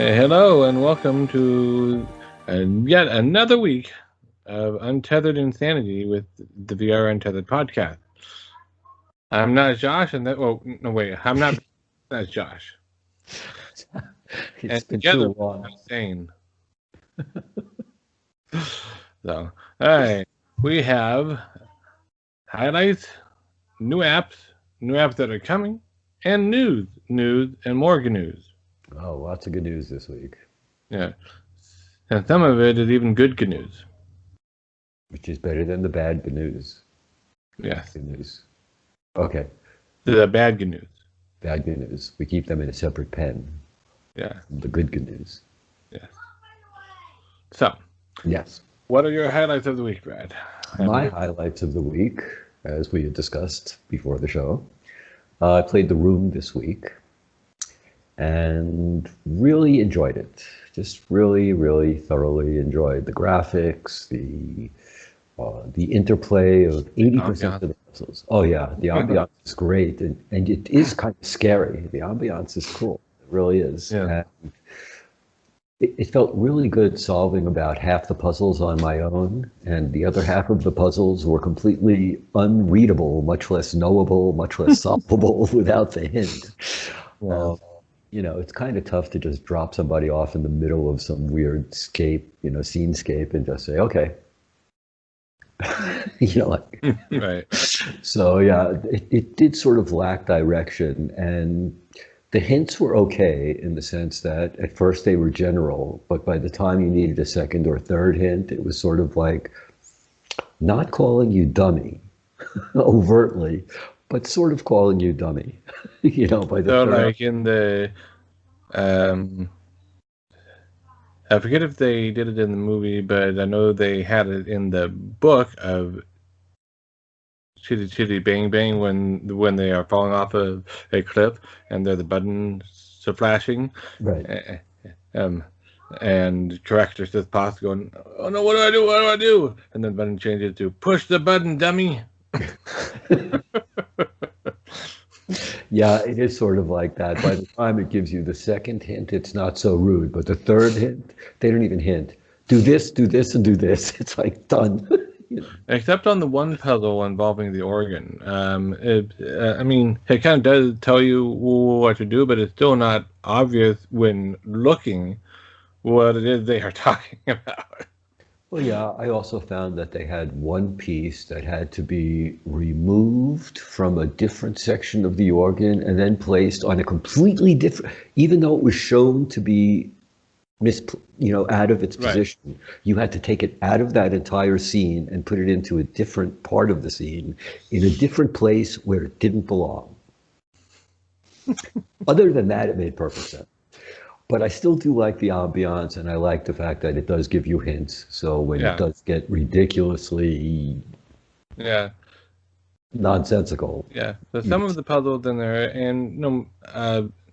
Hello and welcome to yet another week of Untethered Insanity with the VR Untethered podcast. I'm not Josh, and I'm not. That's Josh. It's been together too long. we're insane. So, all right, we have highlights, new apps that are coming, and news, and more good news. Oh, lots of good news this week. Yeah, and some of it is even good news. Which is better than the bad good news. Yes. Good news. Okay. The bad good news. Bad good news. We keep them in a separate pen. Yeah. The good news. Yes. So. Yes. What are your highlights of the week, Brad? My highlights of the week, as we had discussed before the show, I played The Room this week and really enjoyed it. Just really, really thoroughly enjoyed the graphics, the interplay of 80% of the puzzles. Oh yeah, the ambiance is great, and it is kind of scary. The ambiance is cool. It really is. Yeah. And it felt really good solving about half the puzzles on my own, and the other half of the puzzles were completely unreadable, much less knowable, much less solvable without the hint. It's kind of tough to just drop somebody off in the middle of some weird scenescape and just say, okay. Right. So yeah, it did sort of lack direction, and the hints were okay in the sense that at first they were general, but by the time you needed a second or third hint, it was sort of like not calling you dummy overtly, but sort of calling you dummy. By the third. Like in the, I forget if they did it in the movie, but I know they had it in the book of Chitty Chitty Bang Bang when they are falling off of a cliff and the buttons are flashing. Right. And corrector says pause going, oh no, what do I do? What do I do? And then the button changes to push the button, dummy. Yeah, it is sort of like that. By the time it gives you the second hint, it's not so rude. But the third hint, they don't even hint. Do this, and do this. It's like done. Except on the one puzzle involving the organ. It kind of does tell you what to do, but it's still not obvious when looking what it is they are talking about. Well, yeah, I also found that they had one piece that had to be removed from a different section of the organ and then placed on a completely different, even though it was shown to be out of its position, right. You had to take it out of that entire scene and put it into a different part of the scene in a different place where it didn't belong. Other than that, it made perfect sense. But I still do like the ambiance, and I like the fact that it does give you hints. So when it does get ridiculously nonsensical. Yeah, so some of the puzzles in there, and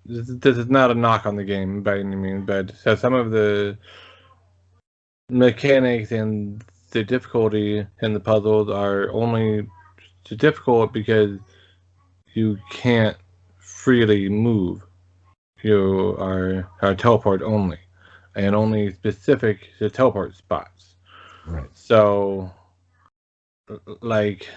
this is not a knock on the game by any means, but some of the mechanics and the difficulty in the puzzles are only difficult because you can't freely move. You are teleport only, and only specific to teleport spots. Right. So, like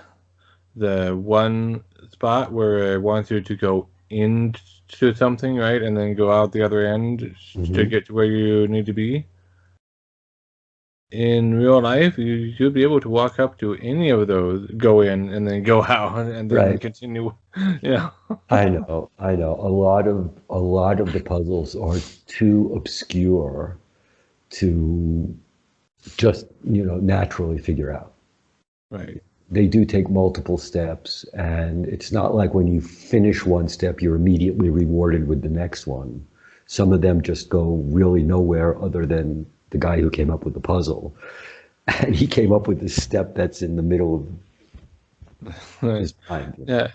the one spot where it wants you to go into something, right, and then go out the other end to get to where you need to be. In real life, you should be able to walk up to any of those, go in, and then go out, and then continue. Yeah. I know. A lot of the puzzles are too obscure to just naturally figure out. Right. They do take multiple steps, and it's not like when you finish one step, you're immediately rewarded with the next one. Some of them just go really nowhere other than the guy who came up with the puzzle. And he came up with this step that's in the middle of his mind. Yeah.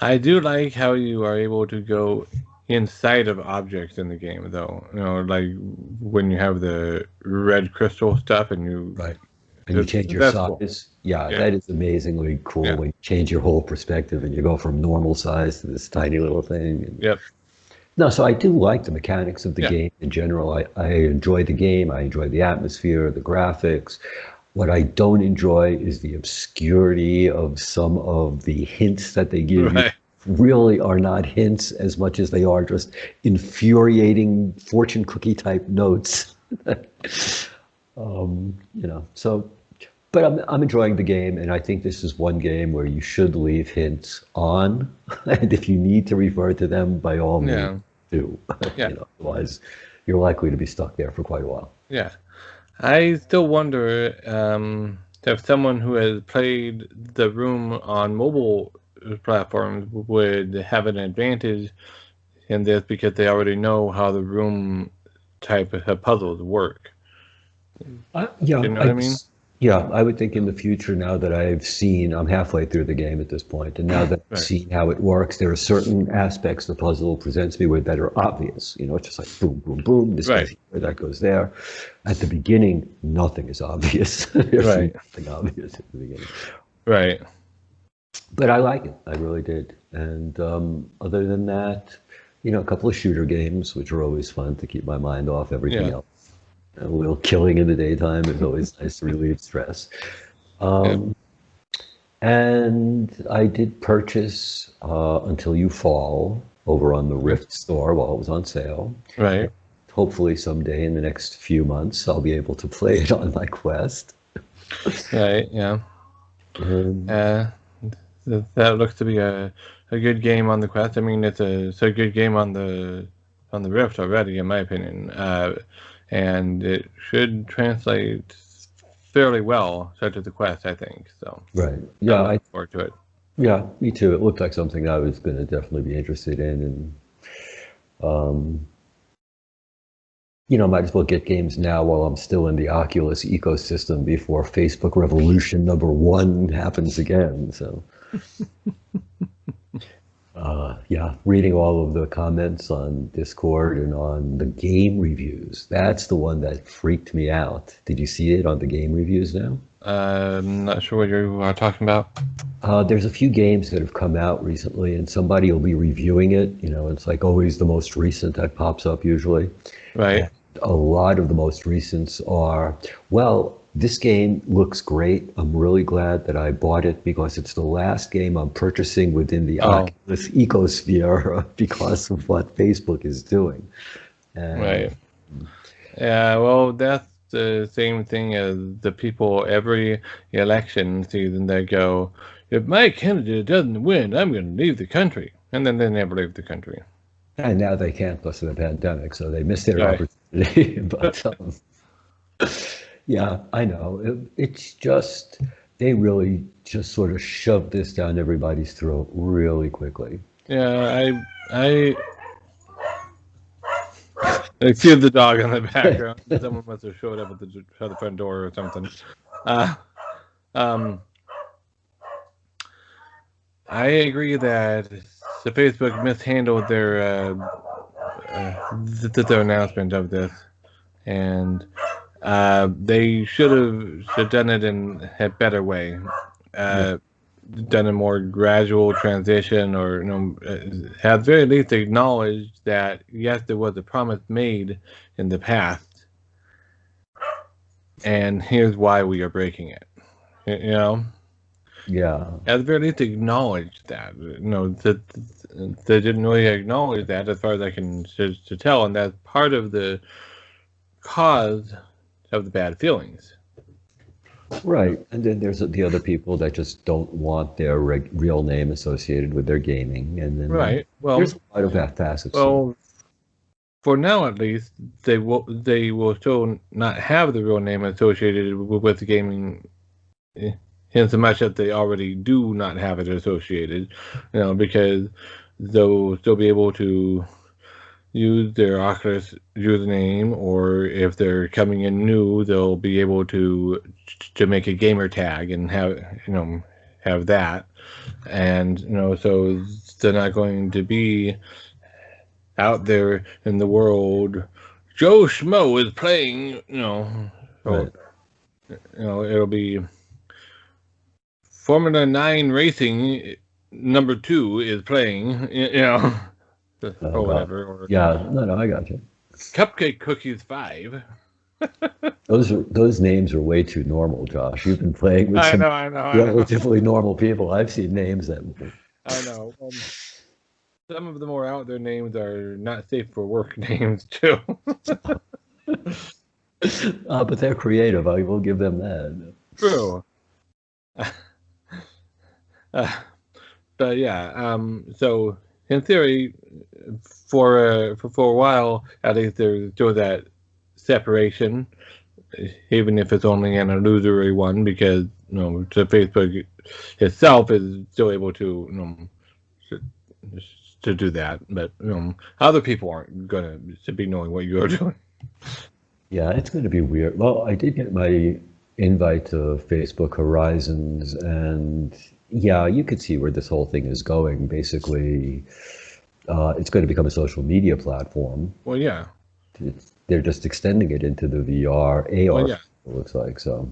I do like how you are able to go inside of objects in the game, though. Like when you have the red crystal stuff and you... Right. And you change your size. Cool. Yeah, that is amazingly cool. When you change your whole perspective and you go from normal size to this tiny little thing. Yep. No, so I do like the mechanics of the Yeah. game in general. I enjoy the game. I enjoy the atmosphere, the graphics. What I don't enjoy is the obscurity of some of the hints that they give you. Right. Really are not hints as much as they are just infuriating fortune cookie type notes. So, but I'm enjoying the game, and I think this is one game where you should leave hints on, and if you need to refer to them, by all means, Yeah. do. Yeah. Otherwise, you're likely to be stuck there for quite a while. Yeah. I still wonder if someone who has played the room on mobile platforms would have an advantage in this because they already know how the room type of puzzles work. Yeah, You know what I mean? yeah, I would think in the future, now that I'm halfway through the game at this point, and now that I've Right. seen how it works, there are certain aspects the puzzle presents me with that are obvious. It's just like boom, boom, boom, this goes Right. here, that goes there. At the beginning, nothing is obvious. There's Right. nothing obvious at the beginning. Right. But I like it. I really did. And other than that, a couple of shooter games, which are always fun to keep my mind off everything Yeah. else. A little killing in the daytime is always nice to relieve stress. Yeah. And I did purchase Until You Fall over on the Rift store while it was on sale. Right. Hopefully someday in the next few months, I'll be able to play it on my Quest. Right. Yeah. Um, Uh, that looks to be a good game on the Quest. I mean, it's a good game on the Rift already, in my opinion. And it should translate fairly well to the Quest, I think. So right. I'm Yeah, looking forward to it. yeah, me too. It looked like something I was going to definitely be interested in. And, might as well get games now while I'm still in the Oculus ecosystem before Facebook Revolution #1 happens again. So, yeah, reading all of the comments on Discord and on the game reviews. That's the one that freaked me out. Did you see it on the game reviews now? I'm not sure what you are talking about. There's a few games that have come out recently, and somebody will be reviewing it. It's like always the most recent that pops up usually. Right. And a lot of the most recents are, well, this game looks great. I'm really glad that I bought it because it's the last game I'm purchasing within the Oh, Oculus ecosphere because of what Facebook is doing. And right. Yeah, well, that's the same thing as the people every election season that go, if my candidate doesn't win, I'm going to leave the country. And then they never leave the country. and now they can't because of the pandemic, so they missed their Right. opportunity. But yeah, I know. It's just, they really just sort of shoved this down everybody's throat really quickly. Yeah, I see the dog in the background. Someone must have showed up at the front door or something. Uh, um, I agree that the Facebook mishandled their announcement of this, and they should have done it in a better way. Done a more gradual transition, or at very least acknowledged that yes, there was a promise made in the past, and here's why we are breaking it. Yeah. At the very least acknowledge that. That they didn't really acknowledge that, as far as I can to tell, and that's part of the cause of the bad feelings. Right. And then there's the other people that just don't want their real name associated with their gaming. And then Right. Well, there's a lot of that facets. well, for now at least, they will still not have the real name associated with the gaming, in so much that they already do not have it associated, because they'll still be able to use their Oculus username, or if they're coming in new, they'll be able to make a gamer tag and have that, and so they're not going to be out there in the world. Joe Schmo is playing, Right. it'll be Formula 9 Racing #2 is playing, or whatever, or yeah, no, I got you. Cupcake Cookies 5. Those names are way too normal, Josh. You've been playing with some I know. relatively normal people. I've seen names that. I know. Some of the more out there names are not safe for work names too. But they're creative. I will give them that. True. But yeah, so in theory, for a while, at least there's still that separation, even if it's only an illusory one, because the Facebook itself is still able to do that, but other people aren't gonna be knowing what you're doing. Yeah, it's going to be weird. Well, I did get my invite to Facebook Horizons, and yeah, you could see where this whole thing is going. Basically, it's going to become a social media platform. Well, yeah. They're just extending it into the VR, AR, Well, yeah. it looks like. So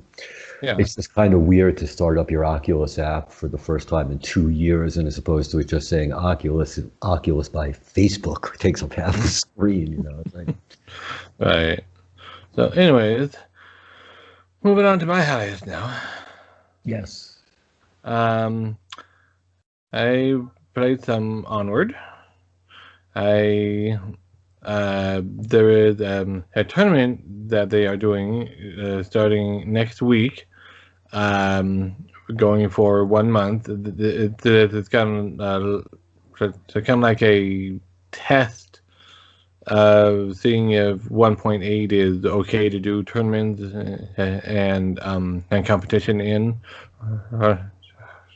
Yeah. it's just kind of weird to start up your Oculus app for the first time in 2 years, and as opposed to it just saying Oculus by Facebook takes up half the screen. It's like, Right. So, anyways, moving on to my highest now. yes. I played some Onward. There is a tournament that they are doing starting next week, going for 1 month. It's kind of like a test of seeing if 1.8 is okay to do tournaments and competition in or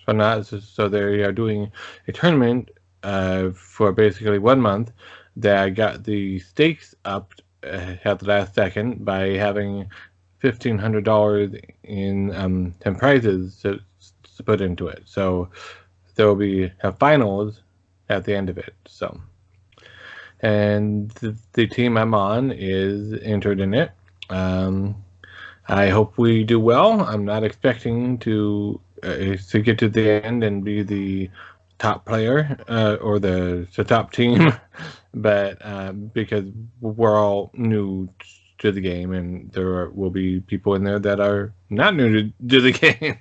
not. So they are doing a tournament for basically 1 month that got the stakes up at the last second by having $1,500 in prizes to put into it. So there will be finals at the end of it. So. And the team I'm on is entered in it. I hope we do well. I'm not expecting to get to the end and be the top player or the top team, but because we're all new to the game, and there will be people in there that are not new to the game.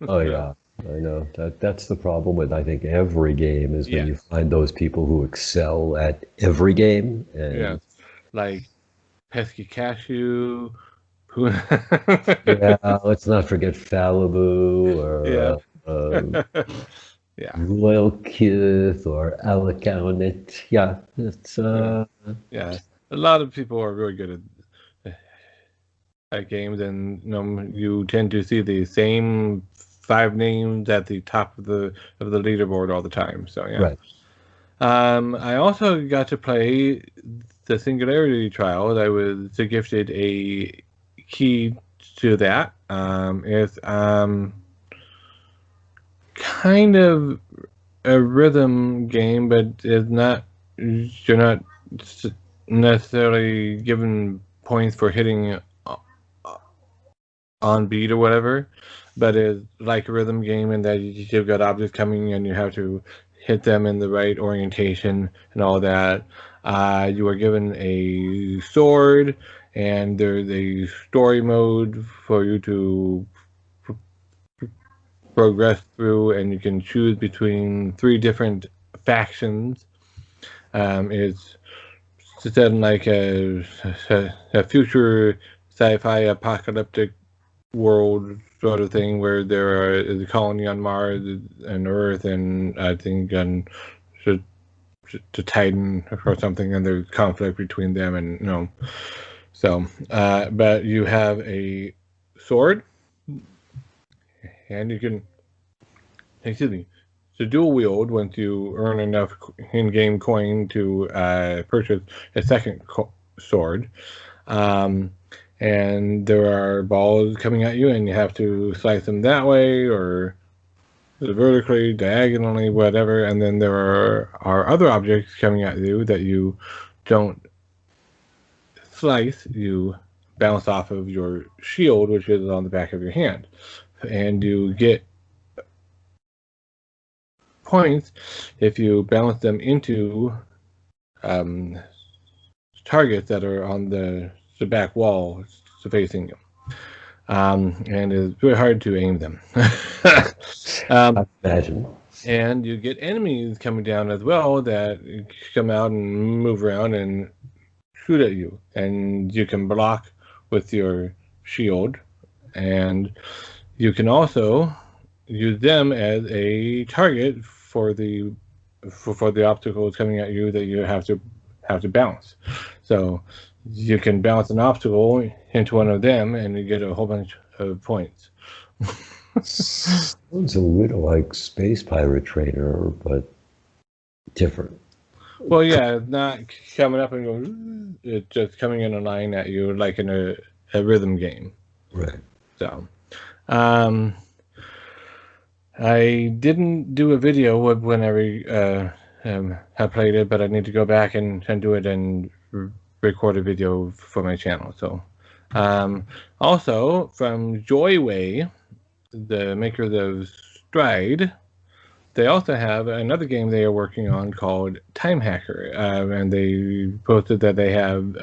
Oh yeah, I know that's the problem with I think every game is when Yeah. you find those people who excel at every game. And Yeah, like Pesky Cashew. yeah, let's not forget Falibu Yeah. or Yeah. Royal Kith or Alacaunet. Yeah, it's Yeah. A lot of people are really good at games, and you tend to see the same 5 names at the top of the leaderboard all the time. So yeah. right. I also got to play the Singularity Trial. I was gifted a key to that. It's kind of a rhythm game, but it's not. You're not necessarily given points for hitting on beat or whatever, but it's like a rhythm game in that you've got objects coming and you have to hit them in the right orientation and all that. You are given a sword, and there's a story mode for you to progress through, and you can choose between 3 different factions. It's set in like a future sci-fi apocalyptic world sort of thing where there is a colony on Mars and Earth, and I think on to Titan or something, and there's conflict between them, and so but you have a sword, and you can to dual wield once you earn enough in-game coin to purchase a second sword. And there are balls coming at you, and you have to slice them that way or vertically, diagonally, whatever. And then there are other objects coming at you that you don't slice. You bounce off of your shield, which is on the back of your hand, and you get points if you balance them into targets that are on the back wall facing you. And it's very hard to aim them. I imagine. And you get enemies coming down as well that come out and move around and shoot at you. And you can block with your shield. And you can also use them as a target for the obstacles coming at you that you have to bounce. So you can bounce an obstacle into one of them, and you get a whole bunch of points. Sounds a little like Space Pirate Trainer, but different. Well, yeah, it's not coming up and going. It's just coming in a line at you like in a rhythm game. Right. So, I didn't do a video when I played it, but I need to go back and do it and record a video for my channel. So, also from Joyway, the makers of Stride, they also have another game they are working on called Time Hacker, and they posted that they have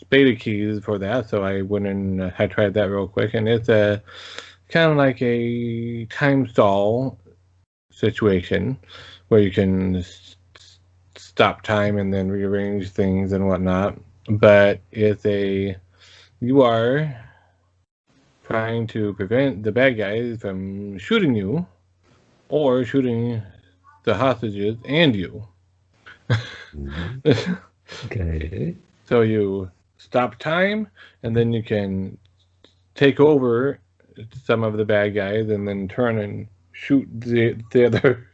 beta keys for that. So I went and I tried that real quick, and it's a kind of like a time stall situation where you can stop time and then rearrange things and whatnot. But you are trying to prevent the bad guys from shooting you or shooting the hostages and you. Mm-hmm. Okay. So you stop time, and then you can take over some of the bad guys, and then turn and shoot the other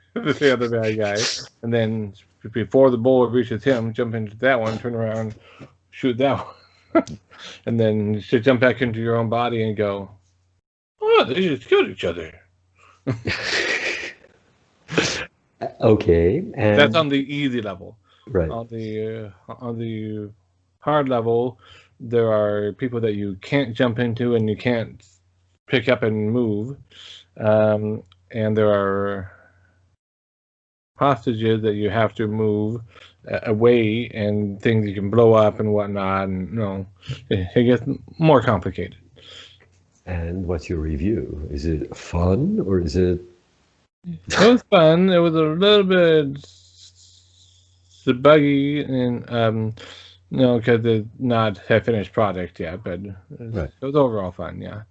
bad guy, and then before the bullet reaches him, jump into that one, turn around, shoot that one, and then you should jump back into your own body and go, oh, they just killed each other. Okay, and that's on the easy level. Right. On the hard level, there are people that you can't jump into and you can't pick up and move, and there are hostages that you have to move away, and things you can blow up and whatnot, and it gets more complicated. And what's your review? Is it fun or is it? It was fun. It was a little bit buggy, and because it's not a finished product yet, but Right. it was overall fun, yeah.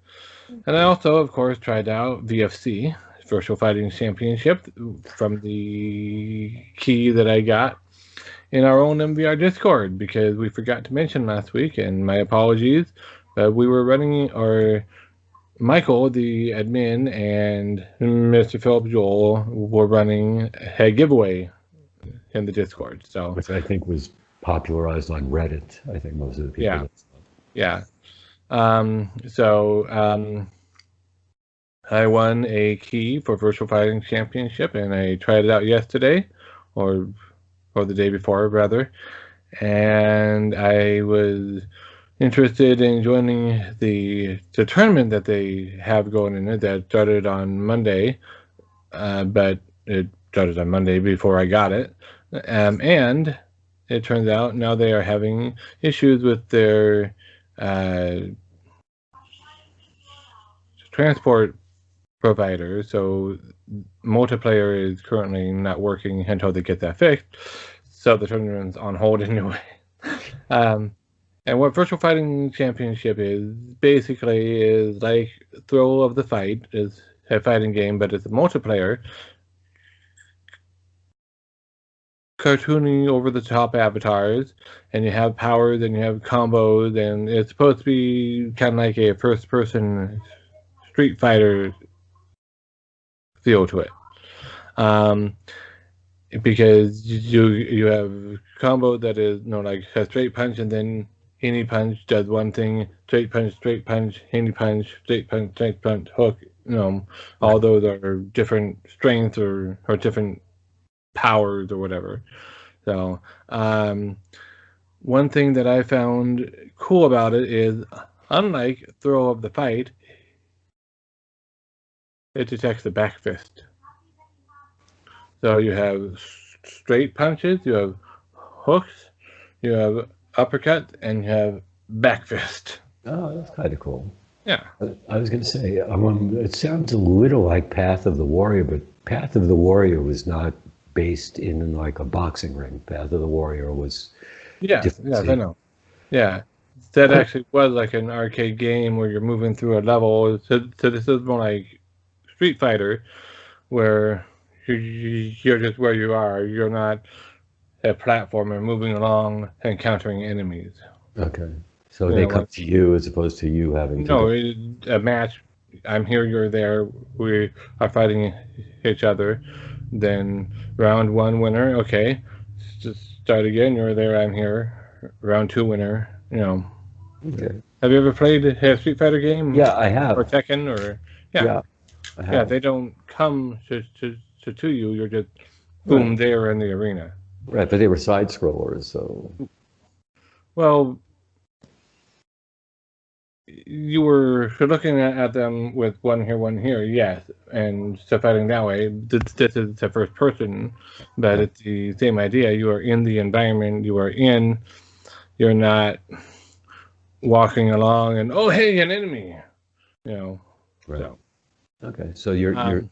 And I also, of course, tried out VFC, Virtual Fighting Championship, from the key that I got in our own MVR Discord, because we forgot to mention last week, and my apologies, but we were running, or Michael, the admin, and Mr. Philip Joel were running a giveaway in the Discord. So, Which I think was popularized on Reddit. I think most of the people. Yeah. I won a key for Virtual Fighting Championship, and I tried it out yesterday, or the day before, rather. And I was interested in joining the tournament that they have going in it that started on Monday, but it started on Monday before I got it. And it turns out now they are having issues with their transport provider, so multiplayer is currently not working until they get that fixed. So the tournament's on hold anyway. And what Virtual Fighting Championship is basically is like Thrill of the Fight, is a fighting game, but it's a multiplayer, cartoony, over-the-top avatars, and you have powers and you have combos, and it's supposed to be kind of like a first-person Street Fighter feel to it. Because you have combo that is like a straight punch, and then any punch does one thing, straight punch, any punch, straight punch, hook. All those are different strengths or different powers or whatever. So one thing that I found cool about it is, unlike Throw of the Fight, it detects the back fist. So you have straight punches, you have hooks, you have uppercut, and you have back fist. Oh, that's kind of cool. Yeah. I was going to say, it sounds a little like Path of the Warrior, but Path of the Warrior was not based in like a boxing ring. Path of the Warrior was Yes, I know. Yeah. That actually was like an arcade game where you're moving through a level. So this is more like Street Fighter, where you're just where you are. You're not a platformer moving along, encountering enemies. Okay. So they come to you as opposed to you having to... No, a match. I'm here, you're there. We are fighting each other. Then round 1 winner. Okay, just start again. You're there, I'm here. Round 2 winner. Okay. Have you ever played a Street Fighter game? Yeah, I have. Or Tekken, or yeah, I have. Yeah. They don't come to you. You're just boom there in the arena. Right, but they were side scrollers, so. Well, you were looking at them with one here, yes, and so fighting that way. This is the first person, but it's the same idea. You are in the environment you are in. You're not walking along and, oh, hey, an enemy, Right. So. Okay, so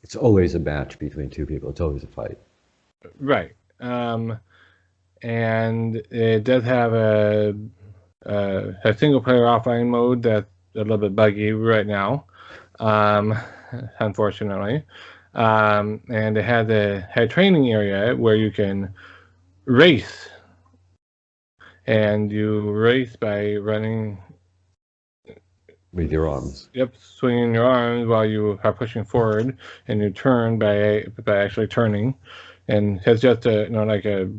it's always a match between two people. It's always a fight. Right. And it does have a single-player offline mode that's a little bit buggy right now, unfortunately. And it has a training area where you can race. And you race by running... With your arms. Yep, swinging your arms while you are pushing forward, and you turn by actually turning. And it's just like a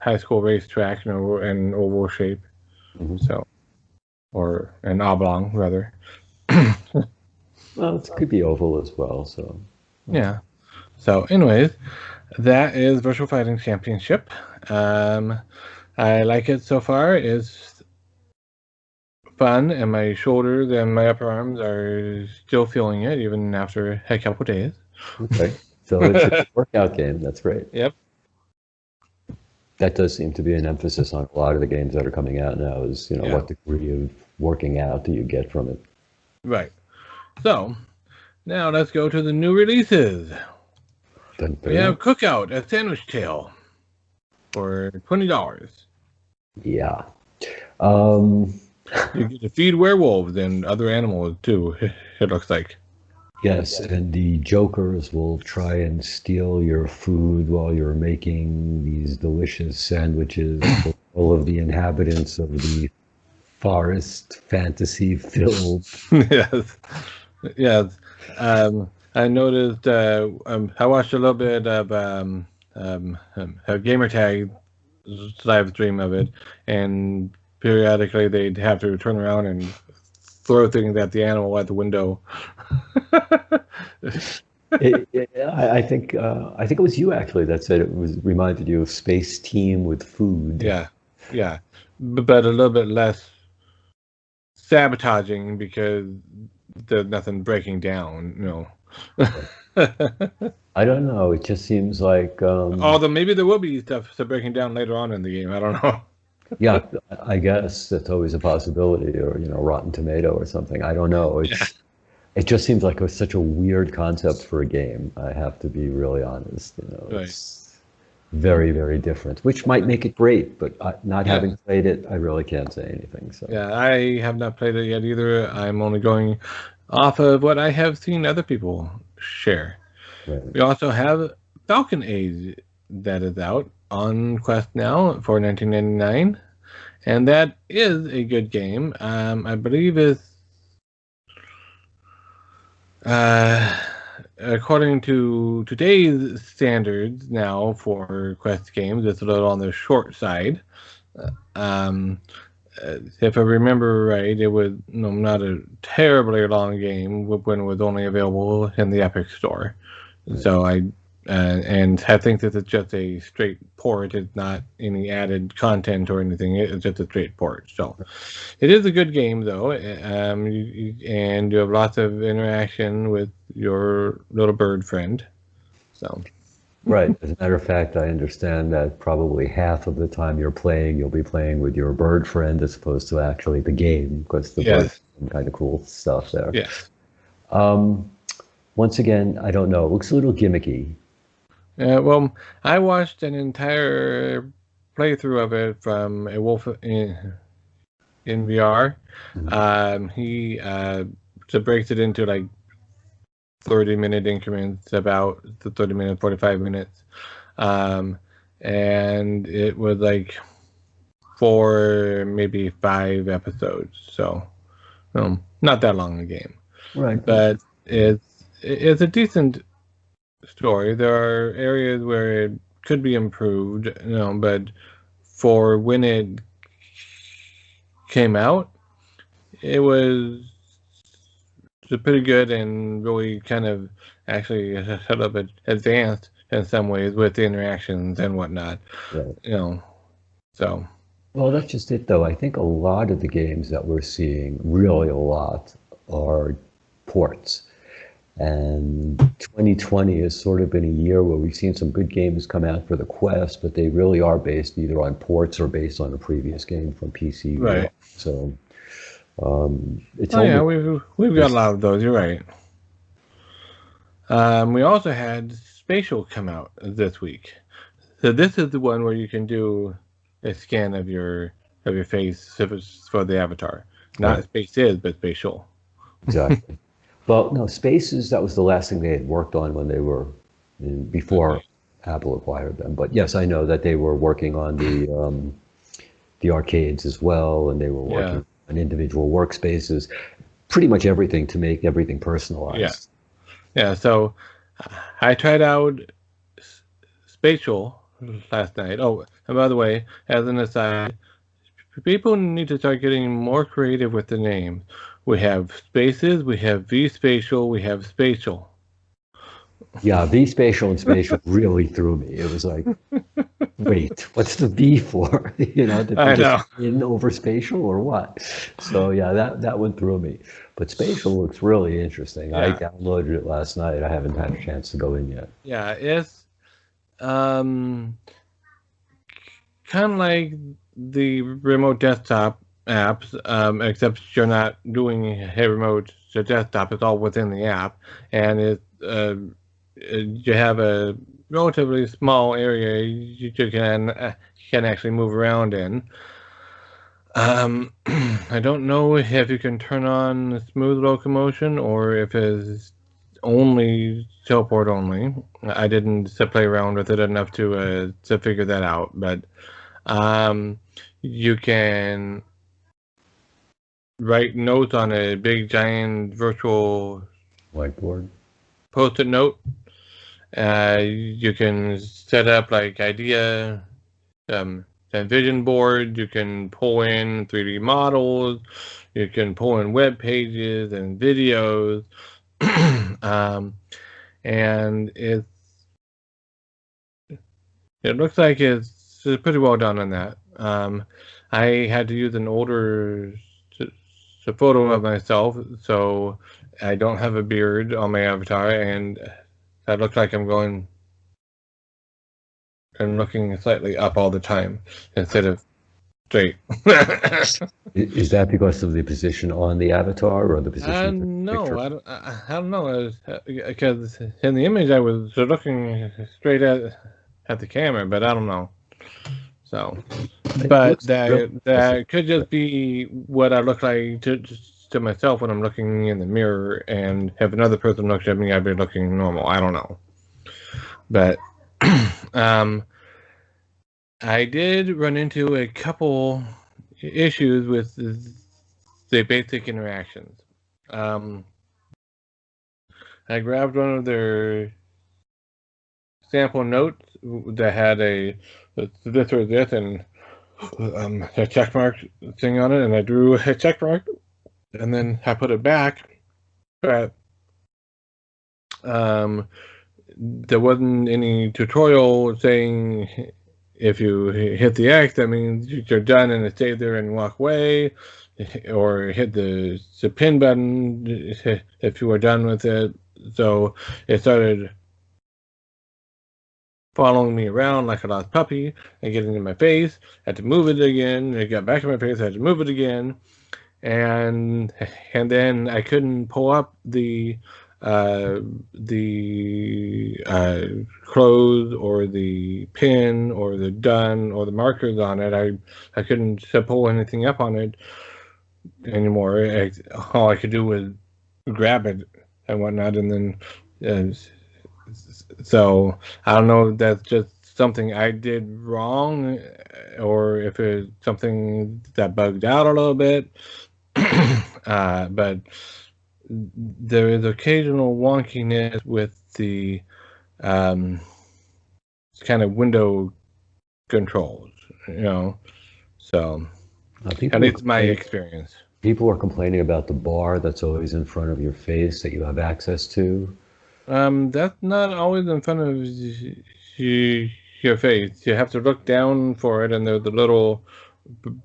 high school racetrack, in oval shape. Mm-hmm. So, or an oblong rather. Well, it could be oval as well. So. Yeah. So, anyways, that is Virtual Fighting Championship. I like it so far. It's fun, and my shoulders and my upper arms are still feeling it even after a couple days. Okay. So it's a workout game. That's great. Yep. That does seem to be an emphasis on a lot of the games that are coming out now is, what degree of working out do you get from it? Right. So, now let's go to the new releases. We have Cookout, a sandwich tale for $20. Yeah. You get to feed werewolves and other animals too, it looks like. Yes, and the jokers will try and steal your food while you're making these delicious sandwiches for all of the inhabitants of the forest fantasy filled. Yes. Yes. I noticed, I watched a little bit of a gamer tag live stream of it, and periodically they'd have to turn around and throw things at the animal at the window. I think it was you actually that said it reminded you of Space Team with food. Yeah, but a little bit less sabotaging because there's nothing breaking down. I don't know. It just seems like. Although maybe there will be stuff breaking down later on in the game. I don't know. Yeah, I guess that's always a possibility, or Rotten Tomato or something. I don't know. It just seems like such a weird concept for a game. I have to be really honest. It's very, very different, which might make it great. But not having played it, I really can't say anything. So yeah, I have not played it yet either. I'm only going off of what I have seen other people share. Right. We also have Falcon Age that is out on Quest now for $19.99, and that is a good game. I believe it's according to today's standards now for Quest games, it's a little on the short side. If I remember right, it was not a terribly long game when it was only available in the Epic Store. Right. So and I think that it's just a straight port. It's not any added content or anything. It's just a straight port. So it is a good game, though. And you have lots of interaction with your little bird friend. So Right. As a matter of fact, I understand that probably half of the time you're playing, you'll be playing with your bird friend as opposed to actually the game, because the bird Yes, some kind of cool stuff there. yes. Um, Once again, I don't know. It looks a little gimmicky. Well, I watched an entire playthrough of it from a wolf in VR. Mhm. He so breaks it into like 30-minute increments, about the 30 minutes, 45 minutes. Um, and it was like 4, maybe 5 episodes. So, not that long a game, Right. but it's a decent story. There are areas where it could be improved, but for when it came out, it was pretty good and really kind of actually sort of advanced in some ways with the interactions and whatnot. Right. You know, so Well, that's just it, though. I think a lot of the games that we're seeing, really a lot, are ports. And 2020 has sort of been a year where we've seen some good games come out for the Quest, but they really are based either on ports or based on a previous game from PC VR. right. So it's Oh yeah, almost we've got a this. lot of those. You're right. We also had Spatial come out this week. So this is the one where you can do a scan of your face for the avatar. Not Right, Spaces, but Spatial. exactly. Well, no, Spaces, that was the last thing they had worked on when they were before Okay. Apple acquired them. But yes, I know that they were working on the arcades as well, and they were Yeah, working on individual workspaces, pretty much everything to make everything yeah, personalized. yeah. So I tried out Spatial last night. Oh, and by the way, as an aside, people need to start getting more creative with the names. We have Spaces, we have V Spatial, we have Spatial. Yeah, vSpatial and Spatial really threw me. It was like, wait, what's the V for? Did they I just know. in over spatial or what? So yeah, that one threw me. But spatial looks really interesting. I Yeah, downloaded it last night. I haven't had a chance to go in yet. yeah. It's um kind of like the remote desktop apps, except you're not doing a remote to desktop. It's all within the app, and you have a relatively small area you can actually move around in. I don't know if you can turn on smooth locomotion or if it's only teleport only. I didn't play around with it enough to figure that out, but um, you can write notes on a big giant virtual Whiteboard. post-it note. You can set up like idea and vision board. You can pull in 3D models. You can pull in web pages and videos. um, and it looks like it's pretty well done on that. I had to use an older photo of myself, so I don't have a beard on my avatar, and I look like I'm going and looking slightly up all the time instead of straight. Is that because of the position on the avatar or the position of the No, picture? I don't know, because in the image I was looking straight at the camera, but I don't know. So, It but looks really impressive. that could just be what I look like to myself when I'm looking in the mirror, and if another person looks at me, I'd be looking normal. I don't know, but um, I did run into a couple issues with the basic interactions. Um, I grabbed one of their sample notes that had a this or this and a check mark thing on it, and I drew a check mark, and then I put it back, but um, there wasn't any tutorial saying if you hit the X, that means you're done and it stays there and walk away, or hit the pin button if you were done with it. So it started following me around like a lost puppy and getting in my face. I had to move it again. It got back in my face. I had to move it again, and then I couldn't pull up the clothes or the pin or the done or the markers on it. I couldn't pull anything up on it anymore. All I could do was grab it and whatnot, and then so I don't know if that's just something I did wrong, or if it's something that bugged out a little bit. But there is occasional wonkiness with the kind of window controls, so at least my experience. People are complaining about the bar that's always in front of your face that you have access to. That's not always in front of your face. You have to look down for it, and there's a little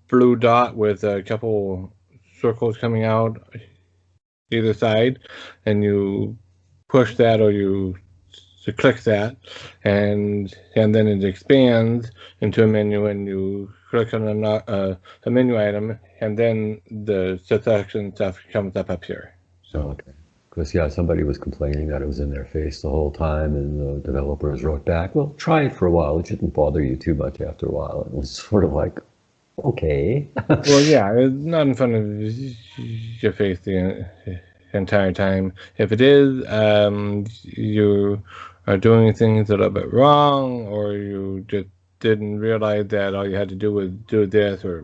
blue dot with a couple circles coming out either side, and you push that or you click that, and then it expands into a menu, and you click on a menu item, and then the selection stuff comes up here. So. Okay. Because, somebody was complaining that it was in their face the whole time, and the developers wrote back, well, try it for a while. It shouldn't bother you too much after a while. And it was sort of like, okay. Well, yeah, it's not in front of your face the entire time. If it is, you are doing things a little bit wrong, or you just didn't realize that all you had to do was do this, or,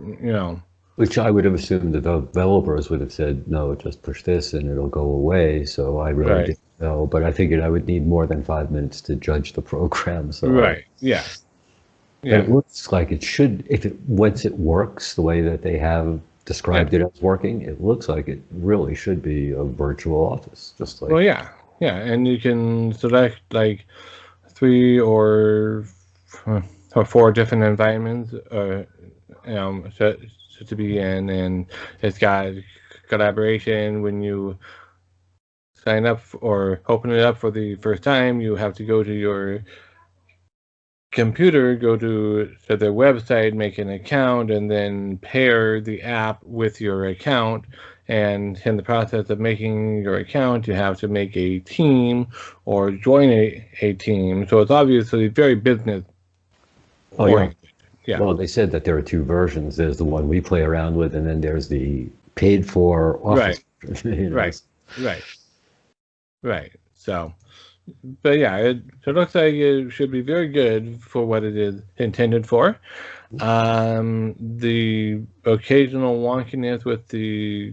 Which I would have assumed the developers would have said, no, just push this and it'll go away. So I really didn't know, but I figured I would need more than 5 minutes to judge the program. So yeah. It looks like it should, once it works the way that they have described it as working, it looks like it really should be a virtual office, just like. Well, yeah, and you can select like 3 or 4 different environments, to be in, and it's got collaboration. When you sign up or open it up for the first time, you have to go to your computer, go to their website, make an account, and then pair the app with your account. And in the process of making your account, you have to make a team or join a team. So it's obviously very business oriented. Yeah. Well, they said that there are 2 versions. There's the one we play around with, and then there's the paid for office. Right. So, but yeah, it looks like it should be very good for what it is intended for. The occasional wonkiness with the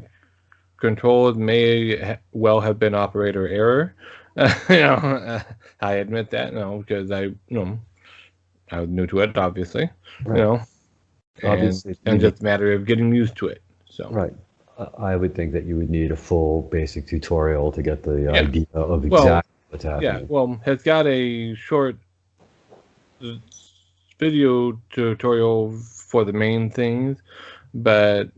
controls may well have been operator error. I admit that, because I was new to it, obviously, Obviously, and just a matter of getting used to it. So I would think that you would need a full basic tutorial to get the idea of exactly what's happening. Yeah, well, it's got a short video tutorial for the main things, but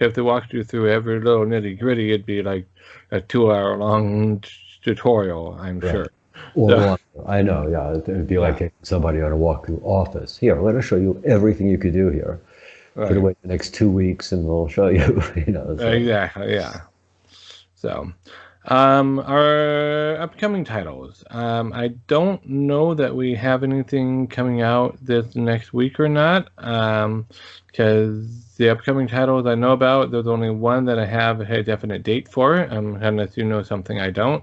if they walked you through every little nitty gritty, it'd be like a 2-hour-long tutorial, I'm sure. Well, I know, it'd be like somebody on a walkthrough office. Here, let us show you everything you could do here. Put away the next 2 weeks, and we'll show you. So. Exactly, yeah. So, our upcoming titles. I don't know that we have anything coming out this next week or not, because the upcoming titles I know about, there's only one that I have a definite date for. Unless you know something I don't.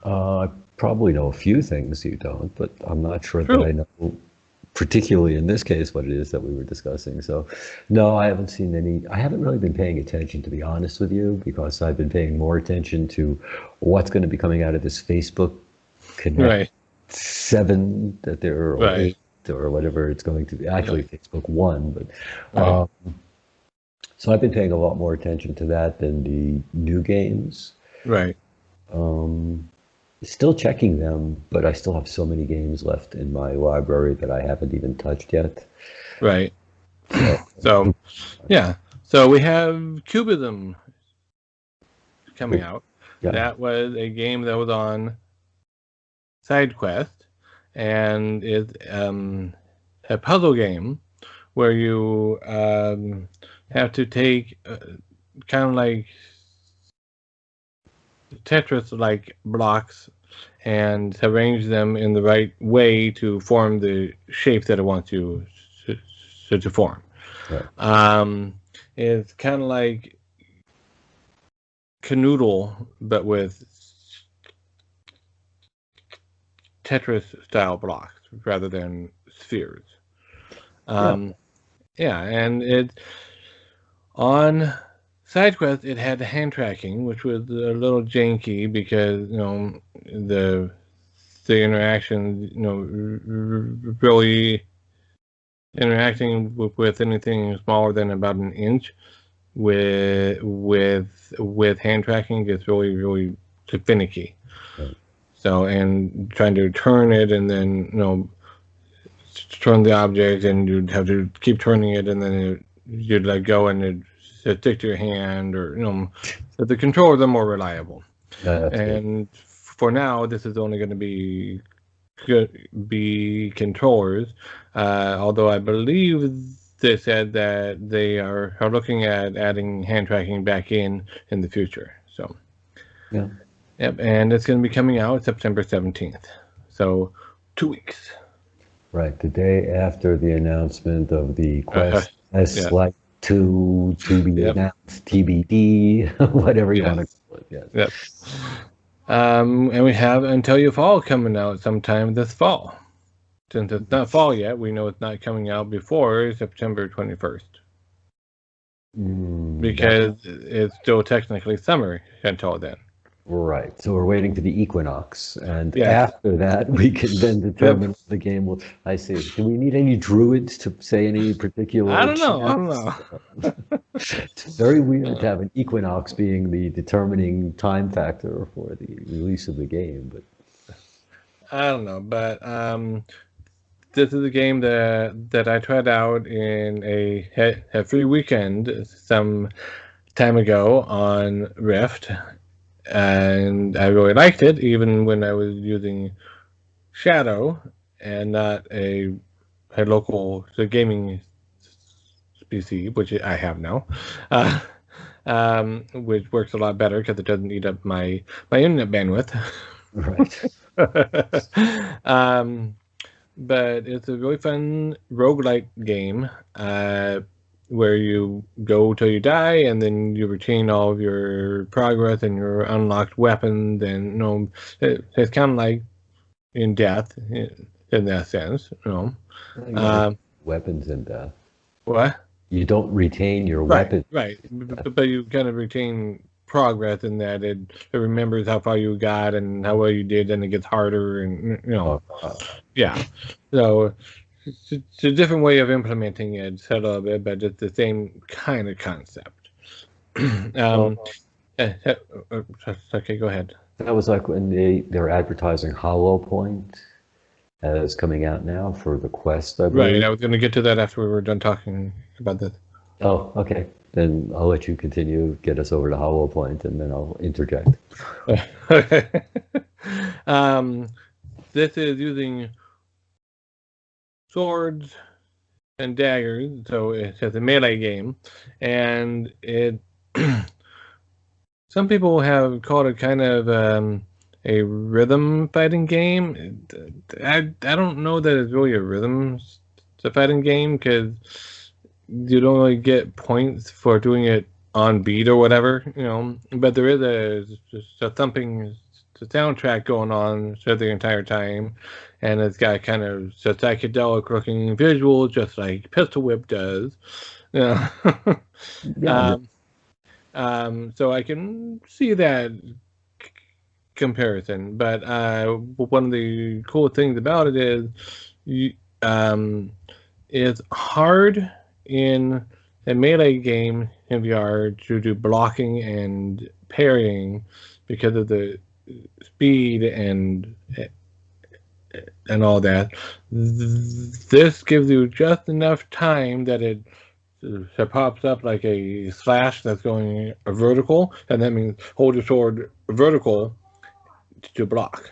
I probably know a few things you don't, but I'm not sure that I know, particularly in this case, what it is that we were discussing. So, no, I haven't seen any. I haven't really been paying attention, to be honest with you, because I've been paying more attention to what's going to be coming out of this Facebook Connect 7 that there are 8 or whatever it's going to be. Actually, Facebook 1, but so I've been paying a lot more attention to that than the new games. Still checking them, but I still have so many games left in my library that I haven't even touched yet. So we have Cubism coming out. That was a game that was on SideQuest, and it's a puzzle game where you have to take kind of like Tetris-like blocks and arrange them in the right way to form the shape that it wants you to form. Right. It's kind of like Canoodle, but with Tetris-style blocks rather than spheres. Yeah. Yeah, and it on SideQuest it had hand tracking, which was a little janky because the interaction, really interacting with anything smaller than about an inch with hand tracking gets really finicky. Right. So, and trying to turn it and then turn the object, and you'd have to keep turning it, and then you'd let go and it'd stick to your hand, or so the controllers are more reliable. That's and good. For now, this is only going to be controllers, although I believe they said that they are looking at adding hand tracking back in the future. So, yeah. Yep, and it's going to be coming out September 17th. So, 2 weeks. Right, the day after the announcement of the Quest S-Lite 2 to be announced, TBD, whatever you want to call it. Yes. Yep. And we have Until You Fall coming out sometime this fall. Since it's not fall yet, we know it's not coming out before September 21st. Because it's still technically summer until then. Right. So we're waiting for the equinox, and after that, we can then determine the game will. I see. Do we need any druids to say any particular? I don't know. It's very weird to have an equinox being the determining time factor for the release of the game, but I don't know. But this is a game that I tried out in a free weekend some time ago on Rift. And I really liked it, even when I was using Shadow and not a local gaming PC, which I have now, which works a lot better because it doesn't eat up my internet bandwidth. Right. But it's a really fun roguelike game. Where you go till you die, and then you retain all of your progress and your unlocked weapons, and it's kind of like in Death in that sense. Weapons in Death. What? You don't retain your weapons. Right, but you kind of retain progress in that it remembers how far you got and how well you did, and it gets harder, and yeah. So. It's a different way of implementing it a little bit, but it's the same kind of concept. Okay, go ahead. That was like when they're advertising Hollow Point as coming out now for the Quest, I believe. Right, I was going to get to that after we were done talking about this. Oh, okay. Then I'll let you continue, get us over to Hollow Point, and then I'll interject. Okay. This is using swords and daggers, so it's a melee game, and it some people have called it kind of a rhythm fighting game. I don't know that it's really a rhythm fighting game, because you don't really get points for doing it on beat or whatever, but there is a thumping soundtrack going on the entire time, and it's got kind of a psychedelic looking visual, just like Pistol Whip does. So I can see that comparison, but one of the cool things about it is it's hard in a melee game in VR to do blocking and parrying because of the speed and all that. This gives you just enough time that it pops up like a slash that's going vertical, and that means hold your sword vertical to block,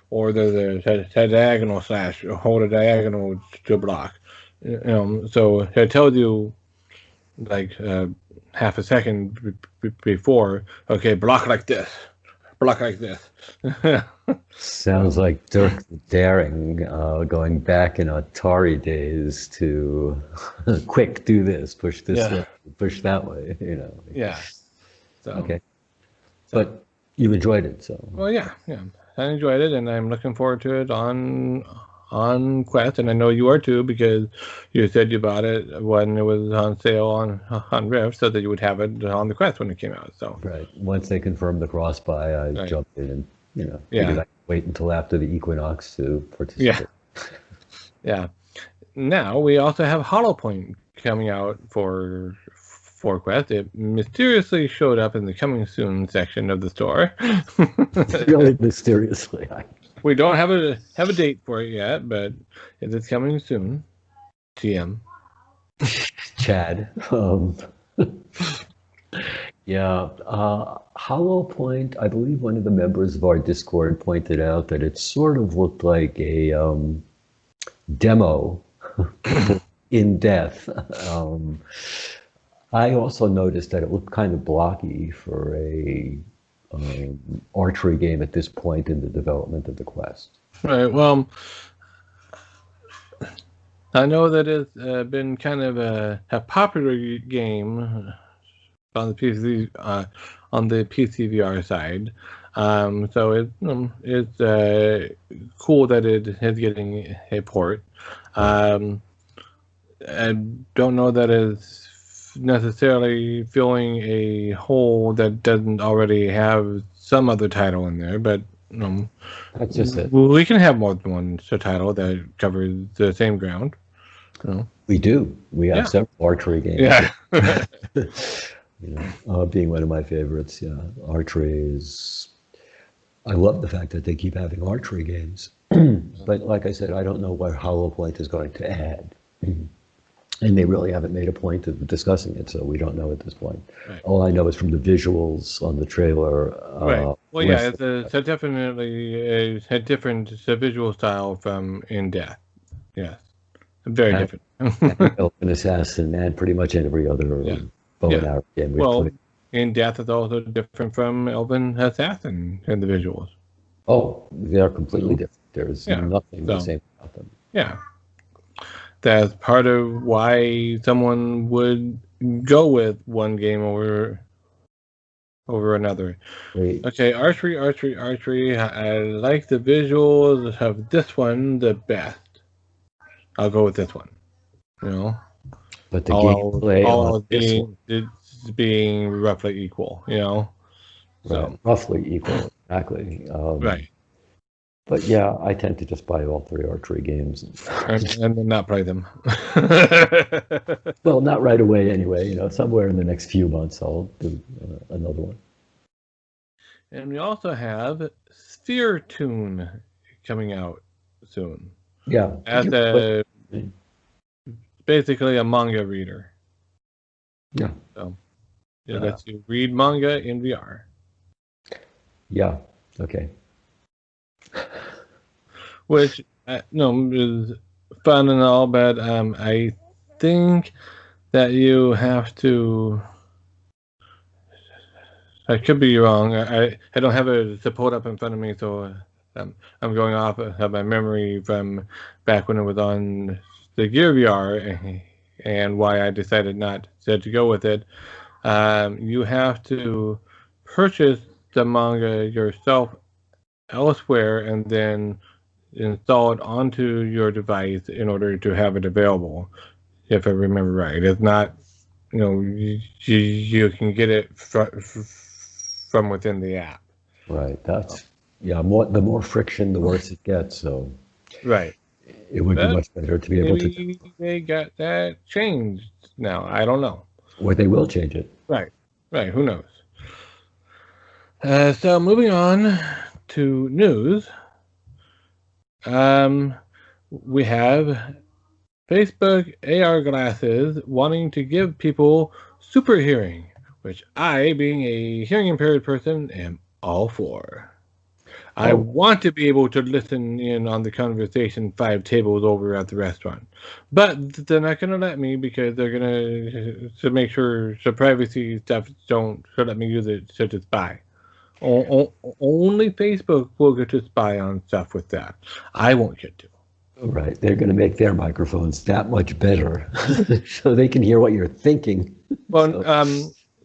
or there's a diagonal slash, or hold a diagonal to block. So it tells you like half a second before, okay, block like this, block like this. Sounds like Dirk Daring going back in Atari days to quick, do this, push this way, push that way, Yeah. So, okay. But you enjoyed it, so. Well, yeah. I enjoyed it, and I'm looking forward to it on Quest, and I know you are too, because you said you bought it when it was on sale on Rift, so that you would have it on the Quest when it came out. So right, once they confirmed the cross buy, I jumped in and figured I'd wait until after the equinox to participate. Yeah. Now we also have HoloPoint coming out for Quest. It mysteriously showed up in the coming soon section of the store. Really mysteriously. We don't have a date for it yet, but it is coming soon. TM. Chad. Yeah. HoloPoint, I believe one of the members of our Discord pointed out that it sort of looked like a demo in death. I also noticed that it looked kind of blocky for a archery game at this point in the development of the Quest. Right. Well, I know that it's been kind of a popular game on the PC VR side. So it's cool that it is getting a port. I don't know that it's necessarily filling a hole that doesn't already have some other title in there, but that's just it. We can have more than one title that covers the same ground. We do. We have several archery games. Yeah. Being one of my favorites. Yeah, archery is. I love the fact that they keep having archery games, but like I said, I don't know what HoloPoint is going to add. And they really haven't made a point of discussing it, so we don't know at this point. Right. All I know is from the visuals on the trailer. Right. Well, yeah, it's definitely a different visual style from In Death. Yes. Very different. Elven Assassin and pretty much every other bow and arrow game we've played. In Death is also different from Elven Assassin in the visuals. Oh, they're completely different. There's nothing the same about them. Yeah. That's part of why someone would go with one game over another. Great. Okay, archery. I like the visuals of this one the best. I'll go with this one. But the gameplay all being roughly equal. So right. Roughly equal, exactly. Right. But yeah, I tend to just buy all three archery games and then not play them. Well, not right away anyway. Somewhere in the next few months I'll do another one. And we also have Sphere Tune coming out soon. Yeah. As basically a manga reader. Yeah. So it lets you read manga in VR. Yeah. Okay. Which is fun and all, but I think that you have to. I could be wrong. I don't have it to pull it up in front of me, so I'm going off of my memory from back when it was on the Gear VR, and why I decided not to go with it. You have to purchase the manga yourself elsewhere and then install it onto your device in order to have it available, if I remember right. It's not, you can get it from within the app. Right. That's the more friction, the worse it gets. So right. It would be much better to be able to. Maybe they got that changed now. I don't know. Or they will change it. Right. Who knows? So moving on to news. We have Facebook AR glasses wanting to give people Superhearing, which I, being a hearing impaired person, am all for. I want to be able to listen in on the conversation 5 tables over at the restaurant. But they're not going to let me because they're going to make sure the privacy stuff don't let me use it to spy. Only Facebook will get to spy on stuff with that. I won't get to. Right. They're going to make their microphones that much better so they can hear what you're thinking. Well,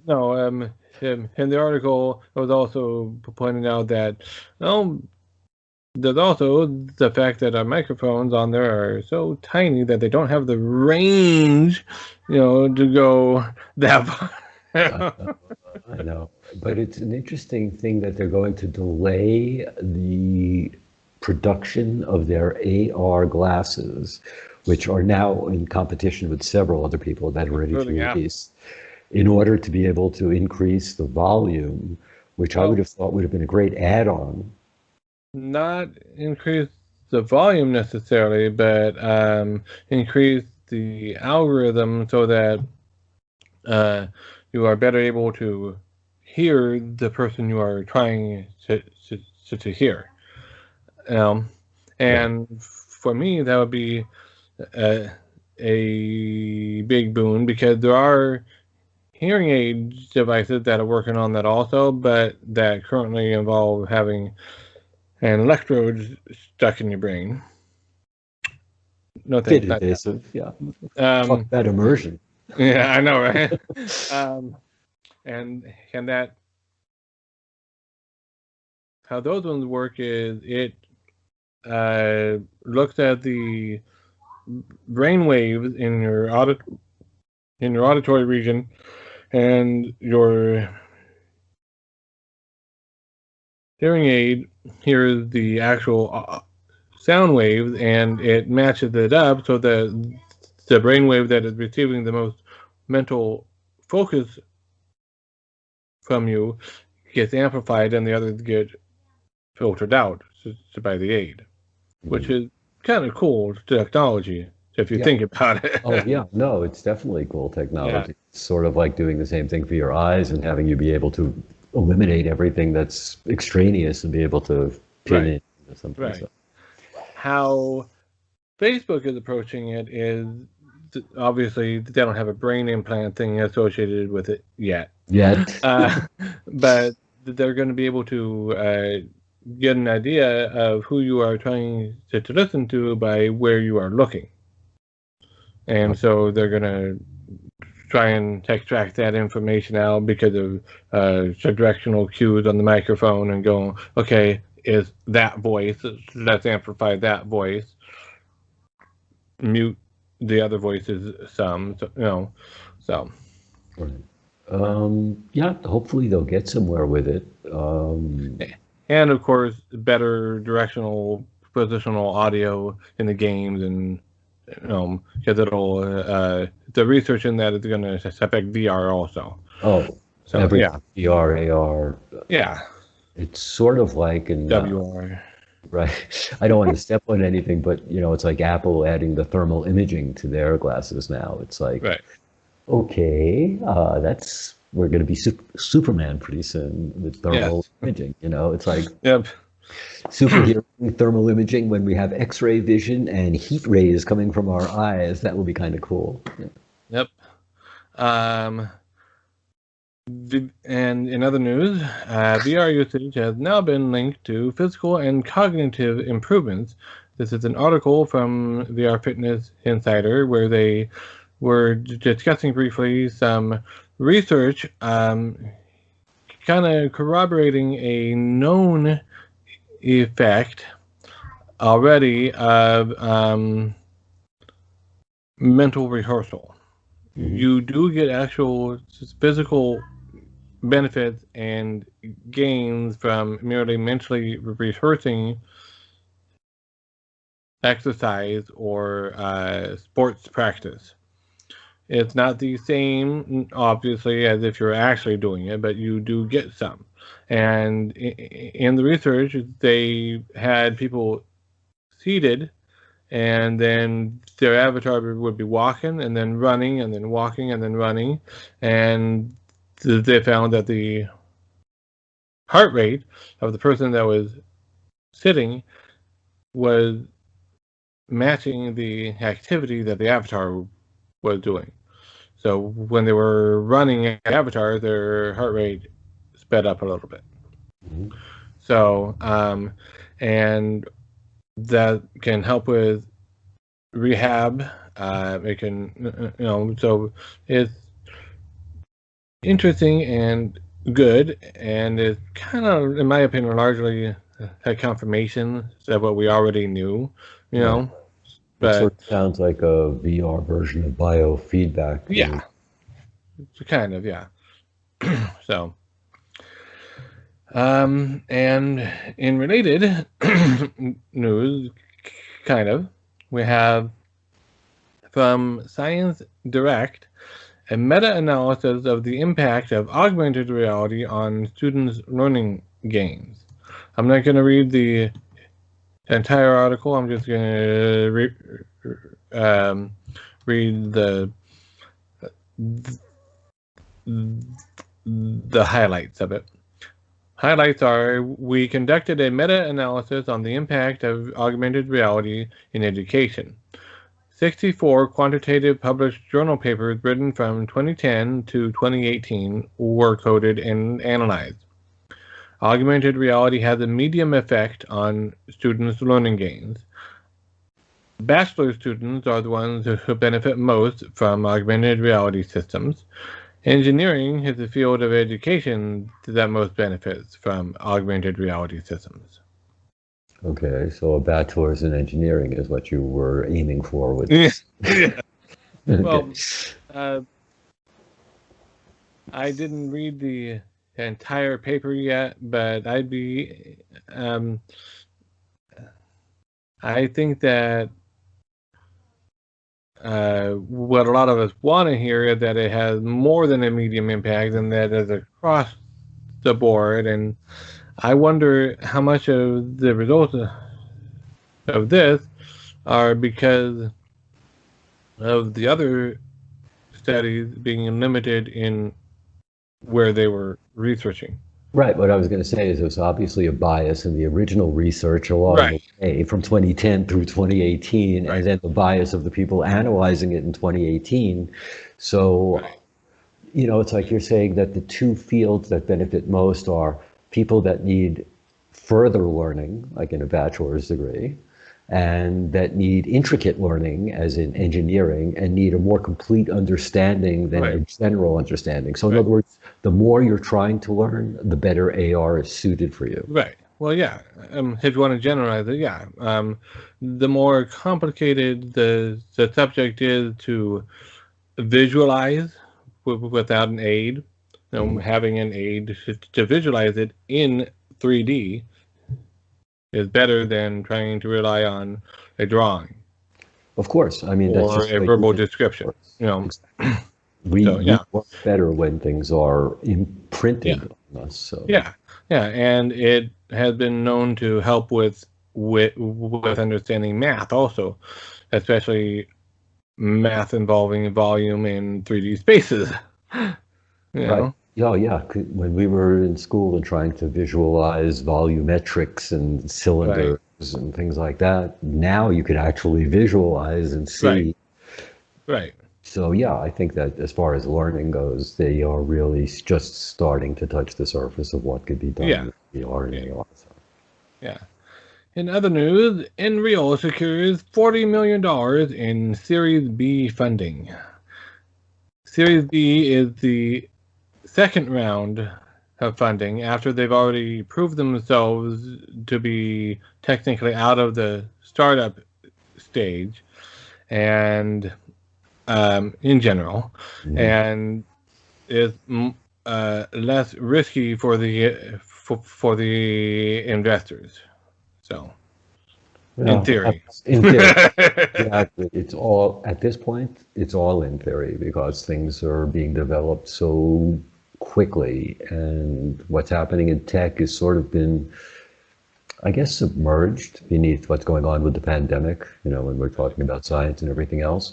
no, in the article, it was also pointing out that, there's also the fact that our microphones on there are so tiny that they don't have the range, to go that far. I know. But it's an interesting thing that they're going to delay the production of their AR glasses, which are now in competition with several other people that are ready to release, in order to be able to increase the volume, which I would have thought would have been a great add-on. Not increase the volume necessarily, but increase the algorithm so that you are better able to hear the person you are trying to hear. And for me, that would be a big boon, because there are hearing aid devices that are working on that also, but that currently involve having an electrode stuck in your brain. No thanks. Invasive, yeah. Talk about immersion. Yeah, I know, right? And that, how those ones work is it looks at the brain waves in your auditory region, and your hearing aid hears the actual sound waves, and it matches it up so that the brainwave that is receiving the most mental focus from you gets amplified, and the others get filtered out by the aid, which is kind of cool technology if you think about it. Oh yeah, no, it's definitely cool technology. Yeah. It's sort of like doing the same thing for your eyes and having you be able to eliminate everything that's extraneous and be able to pin it into something. Right. So. How Facebook is approaching it is, obviously they don't have a brain implant thing associated with it yet. But they're going to be able to get an idea of who you are trying to listen to by where you are looking. And so they're going to try and extract that information out because of directional cues on the microphone, and go, okay, is that voice, let's amplify that voice, mute the other voices some, so. Right. Yeah, hopefully they'll get somewhere with it. And of course, better directional, positional audio in the games, and because it'll the research in that is going to affect VR also. Oh, so VR, AR. Yeah. It's sort of like in WR. Right. I don't want to step on anything, but it's like Apple adding the thermal imaging to their glasses now. It's like, okay, we're going to be Superman pretty soon with thermal imaging. It's like superhearing thermal imaging when we have X-ray vision and heat rays coming from our eyes. That will be kind of cool. Yeah. Yep. And in other news, VR usage has now been linked to physical and cognitive improvements. This is an article from VR Fitness Insider, where they were discussing briefly some research kind of corroborating a known effect already of mental rehearsal. Mm-hmm. You do get actual physical benefits and gains from merely mentally rehearsing exercise or sports practice. It's not the same, obviously, as if you're actually doing it, but you do get some. And in the research, they had people seated, and then their avatar would be walking and then running and then walking and then running, and they found that the heart rate of the person that was sitting was matching the activity that the avatar was doing. So when they were running an avatar, their heart rate sped up a little bit. Mhm. So, and that can help with rehab. It can, so it's interesting and good, and it kind of, in my opinion, largely a confirmation of what we already knew, Right. It But sort of sounds like a VR version of biofeedback. yeah, kind of, yeah. So, and in related news, kind of, we have from Science Direct a meta-analysis of the impact of augmented reality on students' learning gains. I'm not going to read the entire article. I'm just going to read the highlights of it. Highlights are: we conducted a meta-analysis on the impact of augmented reality in education. 64 quantitative published journal papers written from 2010 to 2018 were coded and analyzed. Augmented reality has a medium effect on students' learning gains. Bachelor students are the ones who benefit most from augmented reality systems. Engineering is the field of education that most benefits from augmented reality systems. Okay, so a bachelor's in engineering is what you were aiming for with Yeah. this. Well, Okay. I didn't read the entire paper yet, but I think that what a lot of us want to hear is that it has more than a medium impact and that it's across the board. And I wonder how much of the results of this are because of the other studies being limited in where they were researching. Right. What I was going to say is there's obviously a bias in the original research along Right, the way from 2010 through 2018, right, and then the bias of the people analyzing it in 2018. So, right, it's like you're saying that the two fields that benefit most are people that need further learning, like in a bachelor's degree, and that need intricate learning, as in engineering, and need a more complete understanding than right, a general understanding. So, in right, other words, the more you're trying to learn, the better AR is suited for you. right. Well, yeah. If you want to generalize it, yeah. The more complicated the subject is to visualize without an aid, Mhm. having an aid to visualize it in 3D is better than trying to rely on a drawing Of course, I mean, that's or just a the way verbal human description. works. You know, Exactly. We so we yeah, work better when things are yeah, imprinted on us. So yeah, yeah, and it has been known to help with understanding math also, especially math involving volume in 3D spaces. You right. know, Yeah, yeah. When we were in school and trying to visualize volumetrics and right, cylinders and things like that, now you could actually visualize and right, see. right, So yeah, I think that as far as learning goes, they are really just starting to touch the surface of what could be done yeah, with VR and yeah, AR. So, yeah. In other news, Enreal secures $40 million in Series B funding. Series B is the second round of funding after they've already proved themselves to be technically out of the startup stage and in general, mhm. and is less risky for the investors. So, in Yeah, theory. in theory. Exactly. It's all, at this point, it's all in theory because things are being developed so quickly. And what's happening in tech has sort of been, I guess, submerged beneath what's going on with the pandemic, when we're talking about science and everything else.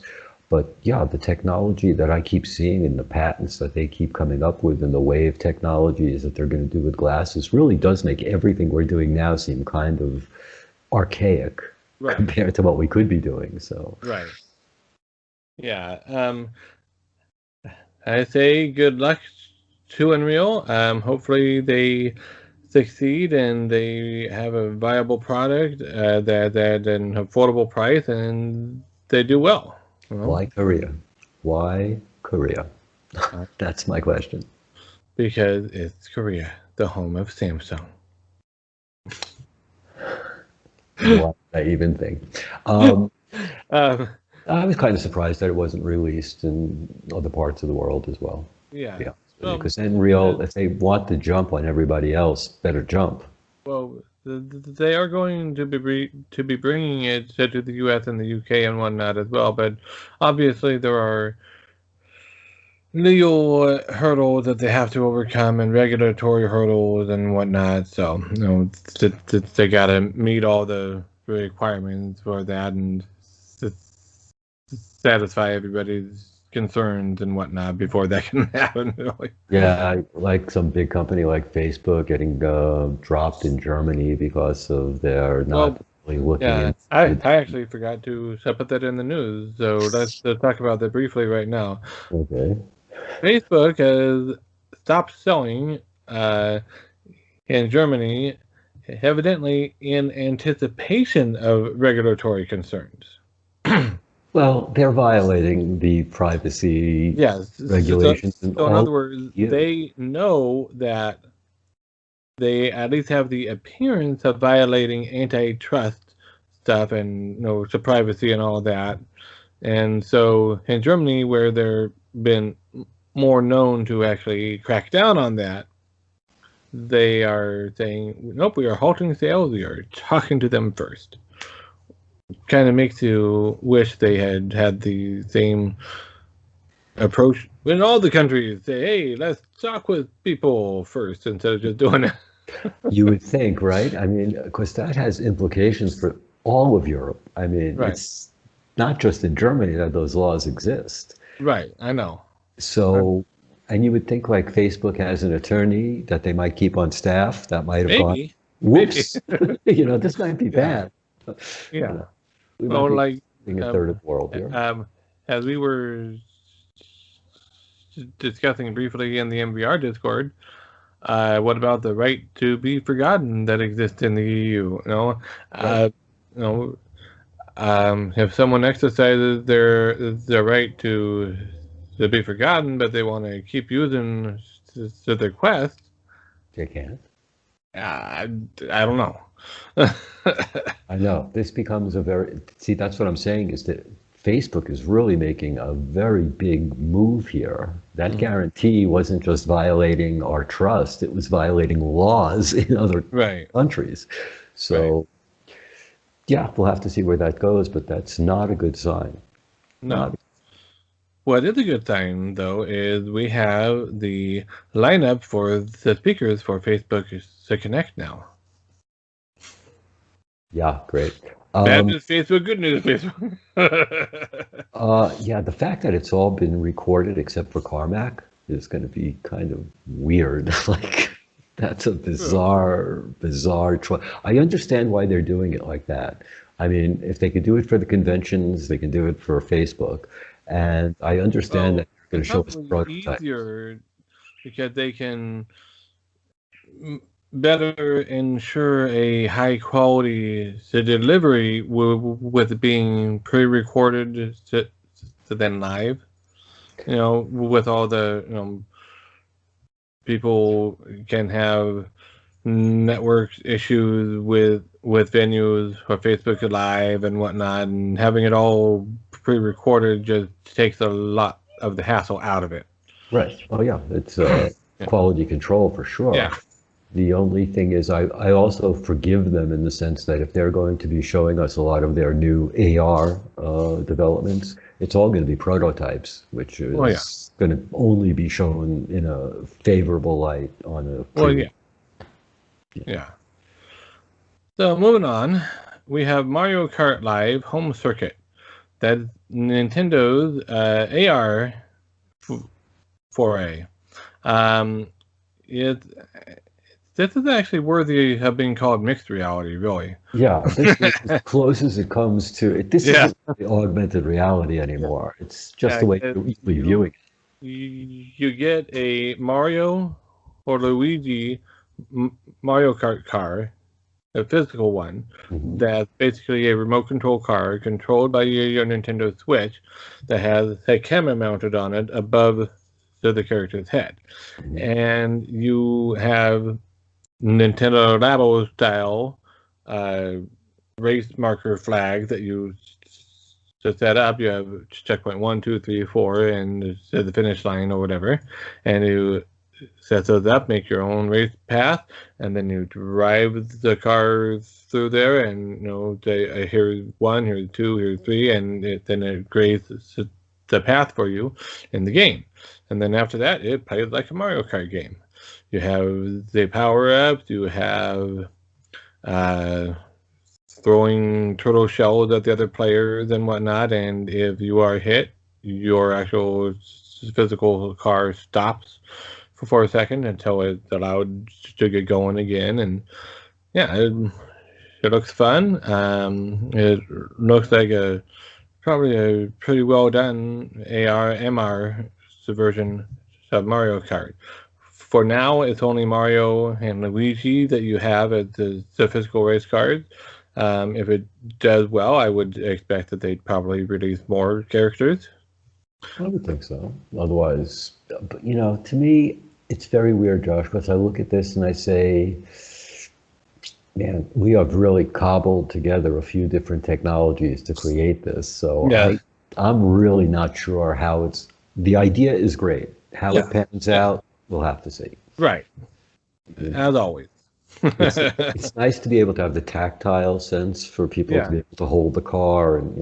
But yeah, the technology that I keep seeing and the patents that they keep coming up with and the wave technologies that they're going to do with glasses really does make everything we're doing now seem kind of archaic Right. compared to what we could be doing. So, Right. Yeah. I say good luck to Unreal. Hopefully they succeed and they have a viable product that at an affordable price and they do well. You know? why Korea? Why Korea? That's my question. Because it's Korea, the home of Samsung. What I even think. I was kind of surprised that it wasn't released in other parts of the world as well. Yeah. Because Unreal, if they want to jump on everybody else, better jump. Well, they are going to be bringing it to the U.S. and the U.K. and whatnot as well, but obviously there are legal hurdles that they have to overcome and regulatory hurdles and whatnot. So, they gotta meet all the requirements for that and satisfy everybody's concerns and whatnot before that can happen. Really. Yeah, like some big company like Facebook getting dropped in Germany because of their not really looking Yeah, into. I actually forgot to put that in the news, so let's talk about that briefly right now. Okay. Facebook has stopped selling in Germany, evidently in anticipation of regulatory concerns. Well, they're violating the privacy Yes. regulations and So in all. other words, they know that they at least have the appearance of violating antitrust stuff and to privacy and all that. And so in Germany, where they're been more known to actually crack down on that, they are saying, nope, we are halting sales. We are talking to them first. Kind of makes you wish they had the same approach in all the countries. Say, hey, let's talk with people first instead of just doing it. You would think, right? I mean, of course, that has implications for all of Europe. I mean, Right. It's not just in Germany that those laws exist. Right, I know. So, and you would think like Facebook has an attorney that they might keep on staff that might have gone, Maybe. whoops, this might be bad. Yeah. We might Well, be like in a third world here. as we were discussing briefly in the MVR Discord, what about the right to be forgotten that exists in the EU? Right. If someone exercises their right to be forgotten, but they want to keep using their quest, They can't. I don't know. I know. This becomes see, that's what I'm saying is that Facebook is really making a very big move here. That guarantee wasn't just violating our trust, it was violating laws in other countries. So, yeah, we'll have to see where that goes, but that's not a good sign. No. What is a good sign, though, is we have the lineup for the speakers for Facebook to connect now. Yeah, great. Bad news Facebook, good news Facebook. Yeah, the fact that it's all been recorded except for Carmack is going to be kind of weird. Like, that's a bizarre choice. I understand why they're doing it like that. I mean, if they could do it for the conventions, they can do it for Facebook. And I understand that they're going to show us prototypes. Easier because they can better ensure a high quality delivery with being pre-recorded to then live. With all the people can have network issues with venues for Facebook Live and whatnot, and having it all pre-recorded just takes a lot of the hassle out of it. Right. Oh yeah, it's quality control for sure. Yeah. The only thing is I also forgive them in the sense that if they're going to be showing us a lot of their new AR developments, it's all going to be prototypes, which is going to only be shown in a favorable light on a Yeah. So moving on, we have Mario Kart Live Home Circuit. That's Nintendo's AR foray. It This is actually worthy of being called mixed reality, really. Yeah, this is as close as it comes to it. This Yeah. isn't really augmented reality anymore. It's just Yeah, the way 'cause you're usually viewing you get a Mario or Luigi Mario Kart car, a physical one, it. Mhm. that's basically a remote control car controlled by your Nintendo Switch that has a camera mounted on it above the character's head. Mhm. And you have Nintendo Labo style race marker flags that you to set up. You have checkpoint 1, 2, 3, 4, and the finish line or whatever, and you set those up, make your own race path, and then you drive the car through there, and say here's 1, here's 2, here's 3, and then it grades the path for you in the game, and then after that it plays like a Mario Kart game. You have the power ups. You have throwing turtle shells at the other players and whatnot, and if you are hit, your actual physical car stops for a second until it's allowed to get going again. And yeah, it looks fun. It looks like probably a pretty well done AR MR version of Mario Kart. For now, it's only Mario and Luigi that you have as the physical race cards. If it does well, I would expect that they'd probably release more characters. I would think so. Otherwise, but to me, it's very weird, Josh, because I look at this and I say, man, we have really cobbled together a few different technologies to create this. So Yeah. I'm really not sure how the idea is great. How it pans out, we'll have to see. Right. As always. It's nice to be able to have the tactile sense for people to be able to hold the car and,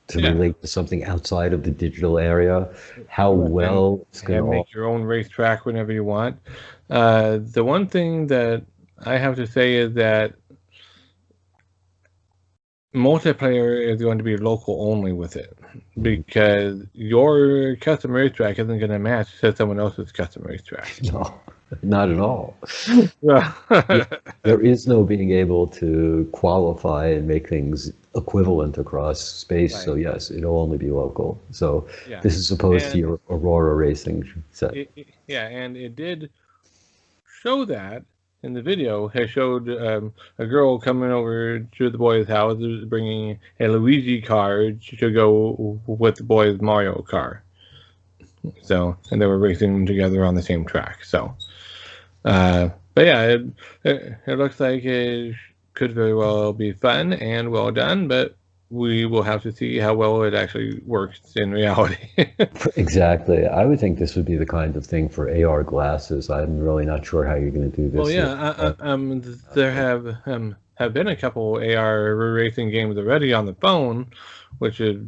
to relate to something outside of the digital area. How well it's going to make your own racetrack whenever you want. The one thing that I have to say is that multiplayer is going to be local only with it, because your custom racetrack isn't going to match someone else's custom racetrack. No, not at all. There is no being able to qualify and make things equivalent across space. Right. So yes, it'll only be local. So this is opposed to your Aurora racing set. And it did show that in the video. Has showed a girl coming over to the boy's house bringing a Luigi car to go with the boy's Mario car. So, and they were racing together on the same track. So, but yeah, it looks like it could very well be fun and well done, but we will have to see how well it actually works in reality. Exactly. I would think this would be the kind of thing for AR glasses. I'm really not sure how you're going to do this. Well, yeah, there have been a couple AR racing games already on the phone, which is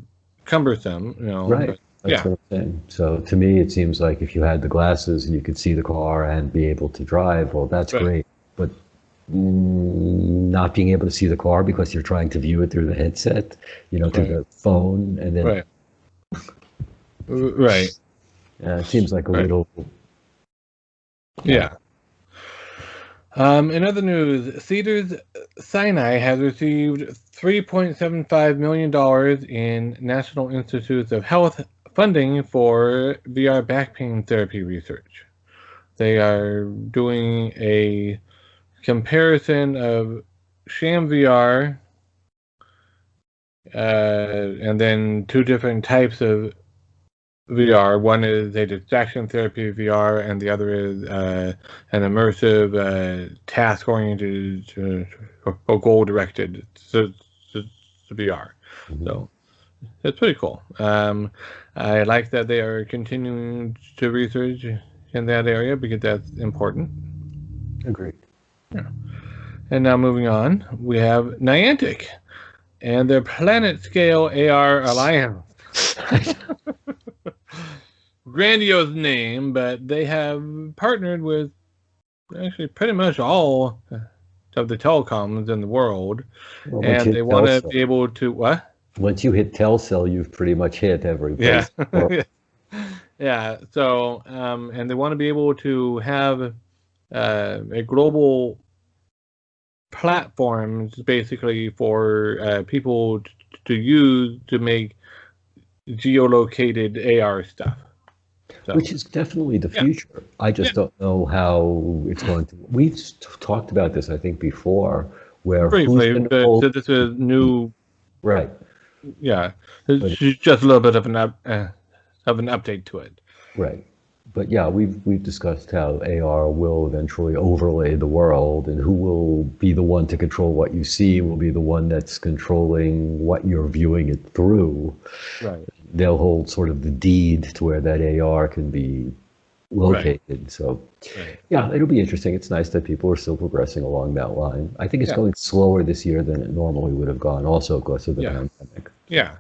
cumbersome, Right. But, that's what I'm saying. So to me, it seems like if you had the glasses and you could see the car and be able to drive, well, that's great. But not being able to see the car because you're trying to view it through the headset, through the phone, and then right. It seems like a little. Yeah. In other news, Cedars-Sinai has received $3.75 million in National Institutes of Health funding for VR back pain therapy research. They are doing a comparison of sham VR and then two different types of VR. One is a distraction therapy VR, and the other is an immersive, task-oriented, or goal-directed VR. Mm-hmm. So it's pretty cool. I like that they are continuing to research in that area because that's important. Agreed. Yeah. And now moving on, we have Niantic and their Planet Scale AR Alliance. Grandiose name, but they have partnered with actually pretty much all of the telecoms in the world, and they want to be able to what? Once you hit Telcel, you've pretty much hit every Yeah. place. Or, Yeah. So, and they want to be able to have a global platforms basically for people to use to make geolocated AR stuff. So, which is definitely the yeah. future. I Yeah. just don't know how it's going to. We've talked about this, I think, before, where who's Briefly, going to hold so this is new. right, Yeah, but it's just a little bit of an update to it. right. But yeah, we've discussed how AR will eventually overlay the world, and who will be the one to control what you see will be the one that's controlling what you're viewing it through. Right. They'll hold sort of the deed to where that AR can be Right. located. So Right. yeah, it'll be interesting. It's nice that people are still progressing along that line. I think it's Yeah. going slower this year than it normally would have gone, also because of the Yeah. pandemic. Yeah.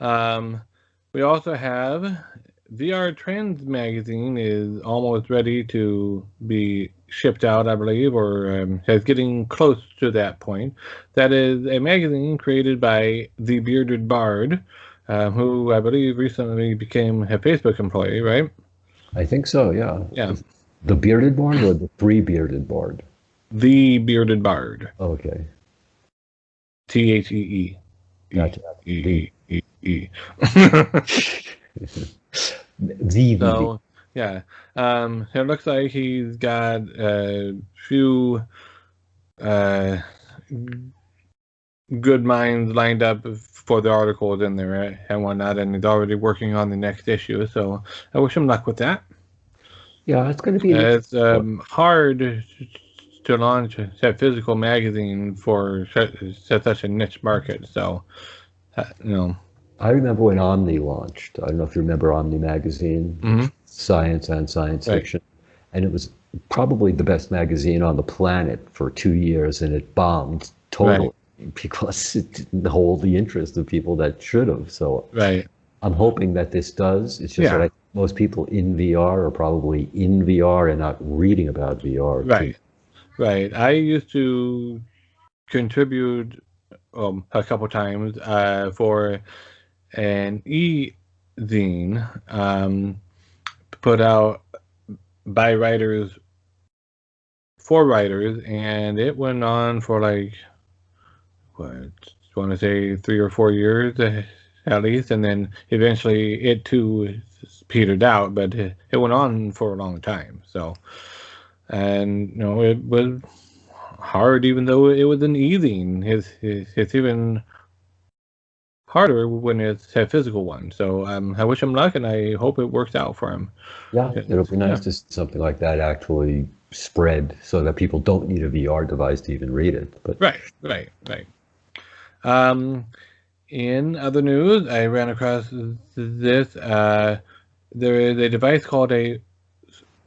Um, we also have VR Trends magazine is almost ready to be shipped out, I believe, or is getting close to that point. That is a magazine created by the Bearded Bard, who I believe recently became a Facebook employee, right? I think so, yeah. Yeah, The bearded board or the three bearded board? the Bearded Bard. Okay, THEE. gotcha. The E. VVB. So, yeah. It looks like he's got a few uh, good minds lined up for the articles in there and whatnot, and he's already working on the next issue. So I wish him luck with that. Yeah, it's going to be an It's interesting book. hard to launch a physical magazine for such a niche market. So, you know. I remember when Omni launched. I don't know if you remember Omni magazine, Mhm. science and science Right. fiction. And it was probably the best magazine on the planet for 2 years, and it bombed totally Right. because it didn't hold the interest of people that should have. So Right. I'm hoping that this does. It's just that Yeah. most people in VR are probably in VR and not reading about VR too. Right. Right. I used to contribute a couple times for an e-zine put out by writers for writers, and it went on for like what I want to say 3 or 4 years at least, and then eventually it too petered out, but it went on for a long time. So, and it was hard, even though it was an e-zine. It's even harder when it's a physical one. So I wish him luck, and I hope it works out for him. Yeah, it'll be nice Yeah, to see something like that actually spread so that people don't need a VR device to even read it. But right, right, right. Um, in other news, I ran across this. There is a device called a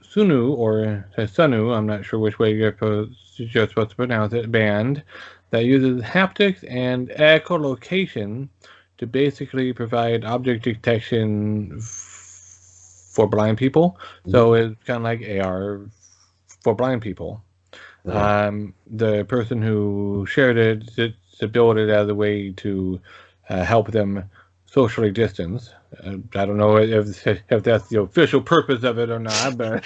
Sunu or a Sunu. I'm not sure which way you're supposed to pronounce it. Band that uses haptics and echolocation to basically provide object detection for blind people. So it's kind of like AR for blind people. right. The person who shared it to build it as a way to help them socially distance. I don't know if that's the official purpose of it or not, but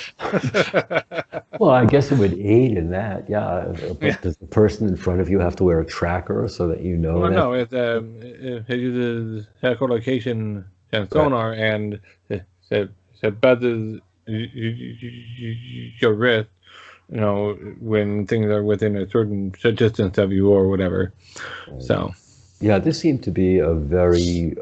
Well, I guess it would aid in that, yeah. yeah. But does the person in front of you have to wear a tracker so that you know Well, that? no, it uses echolocation and Right. sonar, and it buzzes your wrist, when things are within a certain distance of you or whatever. So, Yeah, this seemed to be a very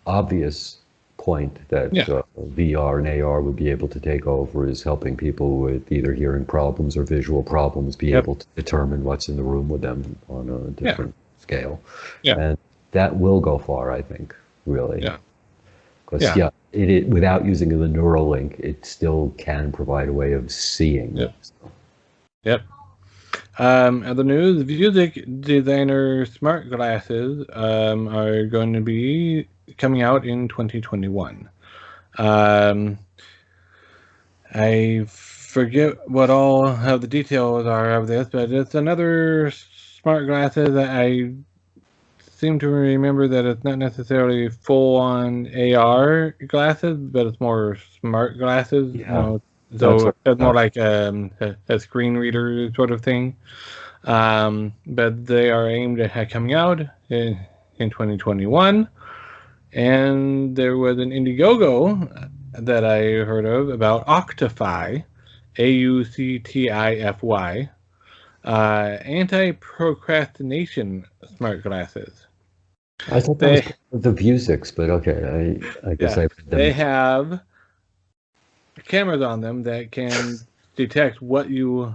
obvious point that yeah, VR and AR would be able to take over is helping people with either hearing problems or visual problems be yep, able to determine what's in the room with them on a yeah, different scale. yeah, And that will go far, I think, really. yeah, Because, yeah, yeah, without using the Neuralink, it still can provide a way of seeing. yep, yep. Other news, music designer smart glasses are going to be coming out in 2021. Um, I forget what all of the details are of this, but it's another smart glasses that I seem to remember that it's not necessarily full-on AR glasses, but it's more smart glasses. Yeah, that's So what. it's more like a screen reader sort of thing. But they are aimed at coming out in 2021. And there was an Indiegogo that I heard of about Octify, Auctify, anti-procrastination smart glasses. I thought that was They, part of the Vuzix, but okay, I guess yeah, I read they them. have cameras on them that can detect what you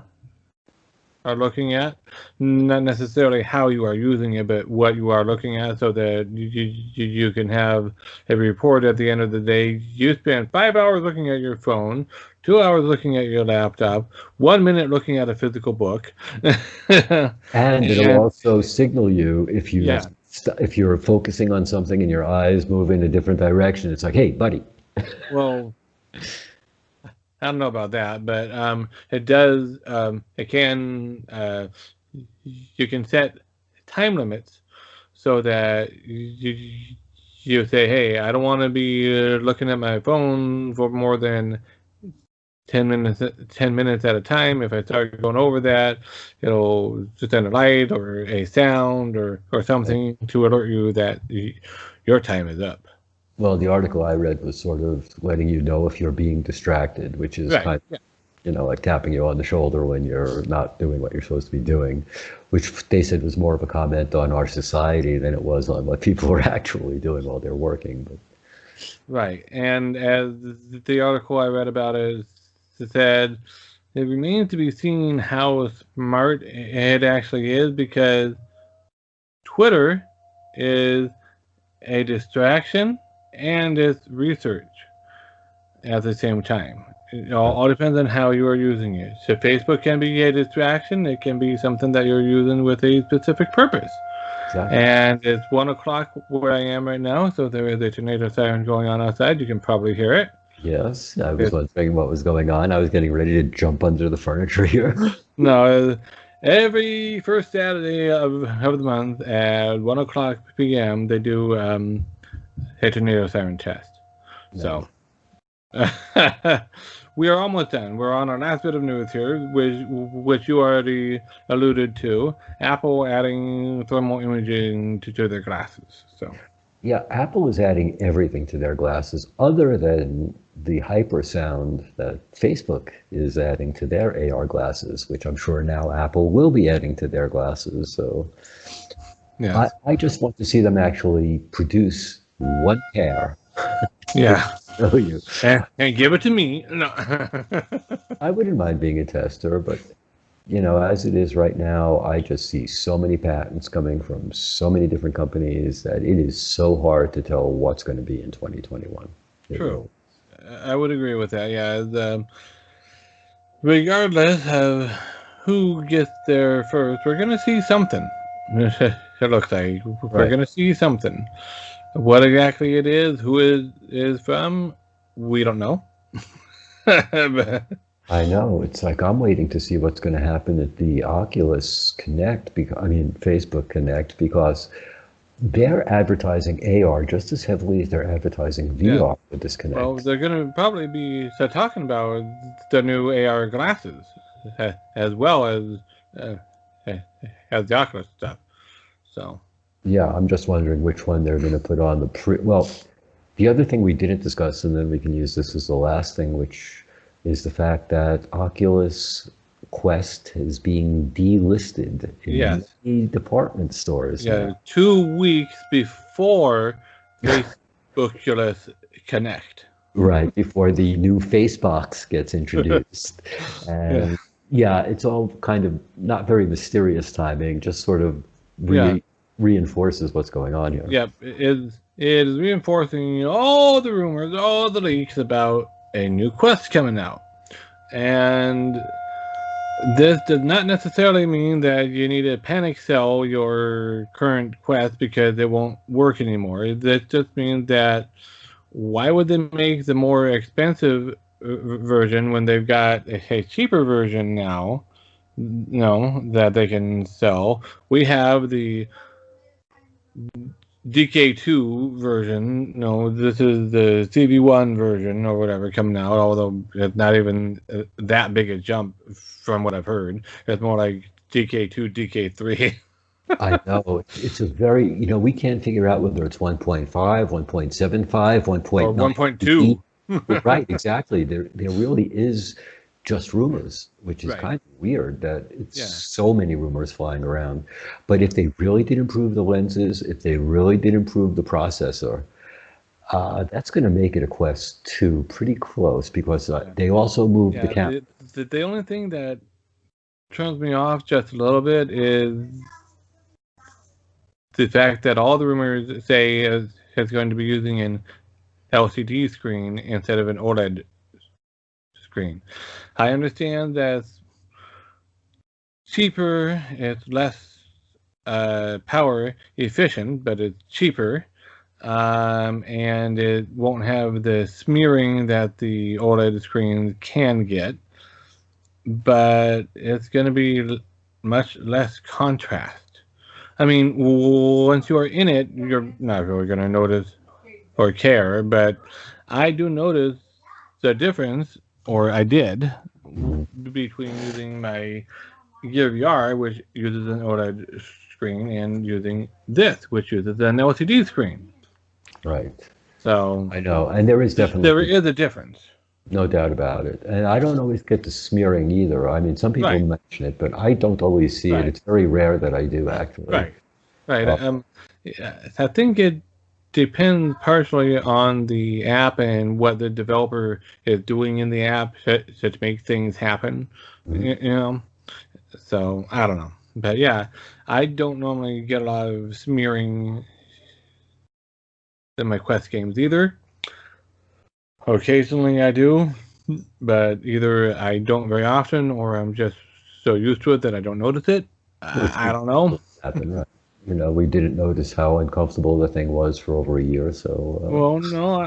are looking at, not necessarily how you are using it, but what you are looking at, so that you can have a report at the end of the day. You spent 5 hours looking at your phone, 2 hours looking at your laptop, 1 minute looking at a physical book. And it'll And also signal you if yeah, if you're focusing on something and your eyes move in a different direction. It's like, hey, buddy. well, I don't know about that, but it does. It can. You can set time limits so that you say, "Hey, I don't want to be looking at my phone for more than 10 minutes. 10 minutes at a time. If I start going over that, it'll just send a light or a sound or something to alert you that your time is up." Well, the article I read was sort of letting you know if you're being distracted, which is Right. kind of, like tapping you on the shoulder when you're not doing what you're supposed to be doing, which they said was more of a comment on our society than it was on what people were actually doing while they're working. But Right. And as the article I read about it said, it remains to be seen how smart it actually is, because Twitter is a distraction and it's research at the same time. It all depends on how you are using it. So Facebook can be a distraction. It can be something that you're using with a specific purpose. exactly. And it's 1 o'clock where I am right now, so there is a tornado siren going on outside. You can probably hear it. Yes, I was wondering what was going on. I was getting ready to jump under the furniture here. No, every first Saturday of the month at 1 o'clock p.m. they do a tornado siren test. So we are almost done. We're on our last bit of news here, which you already alluded to. Apple adding thermal imaging to their glasses. So Yeah, Apple is adding everything to their glasses other than the hypersound that Facebook is adding to their AR glasses, which I'm sure now Apple will be adding to their glasses. So yeah, I just want to see them actually produce one pair to yeah, show you. and give it to me. No. I wouldn't mind being a tester, but as it is right now, I just see so many patents coming from so many different companies that it is so hard to tell what's going to be in 2021. True. I would agree with that. Yeah, regardless of who gets there first, we're gonna see something. It looks like we're Right. gonna see something. What exactly it is, who is from, we don't know. But, I know. It's like I'm waiting to see what's going to happen at the Oculus Connect, Facebook Connect, because they're advertising AR just as heavily as they're advertising VR with this well, Connect. they're gonna probably be talking about the new AR glasses, as well uh, as the Oculus stuff. So Yeah, I'm just wondering which one they're going to put on well, the other thing we didn't discuss, and then we can use this as the last thing, which is the fact that Oculus Quest is being delisted in yes, many department stores yeah, now. 2 weeks before Oculus Connect. Right, before the new face box gets introduced. Yeah, And yeah, it's all kind of not very mysterious timing, just sort of yeah, reinforces what's going on here. yep. It is reinforcing all the rumors, all the leaks about a new Quest coming out, and this does not necessarily mean that you need to panic sell your current Quest because it won't work anymore. This just means that why would they make the more expensive version when they've got a cheaper version now? No, that they can sell. We have the DK2 version. No, this is the CV1 version or whatever coming out. Although it's not even that big a jump from what I've heard. It's more like DK2, DK3. I know it's a very, we can't figure out whether it's 1.5, 1.75, or 1.9. 1.2. Right, exactly. There really is just rumors, which is Right. kind of weird that it's Yeah. so many rumors flying around. But if they really did improve the lenses, if they really did improve the processor, that's going to make it a Quest 2 pretty close because they also moved the camera. The only thing that turns me off just a little bit is the fact that all the rumors say is going to be using an LCD screen instead of an OLED screen. I understand that's cheaper, it's less power efficient, but it's cheaper, and it won't have the smearing that the OLED screens can get, but it's going to be much less contrast. I mean, once you are in it, you're not really going to notice or care, but I do notice the difference, or I did, between using my Gear VR, which uses an OLED screen, and using this, which uses an LCD screen. Right. So I know, and there is definitely a difference. No doubt about it. And I don't always get the smearing either. I mean, some people Right. mention it, but I don't always see it. It's very rare that I do, actually. Right. I think it depends partially on the app and what the developer is doing in the app to make things happen. You know, so I don't know, but yeah, I don't normally get a lot of smearing in my Quest games either. Occasionally I do, but either I don't very often, or I'm just so used to it that I don't notice it. I don't know. Happen, right? We didn't notice how uncomfortable the thing was for over a year. So. Well, no,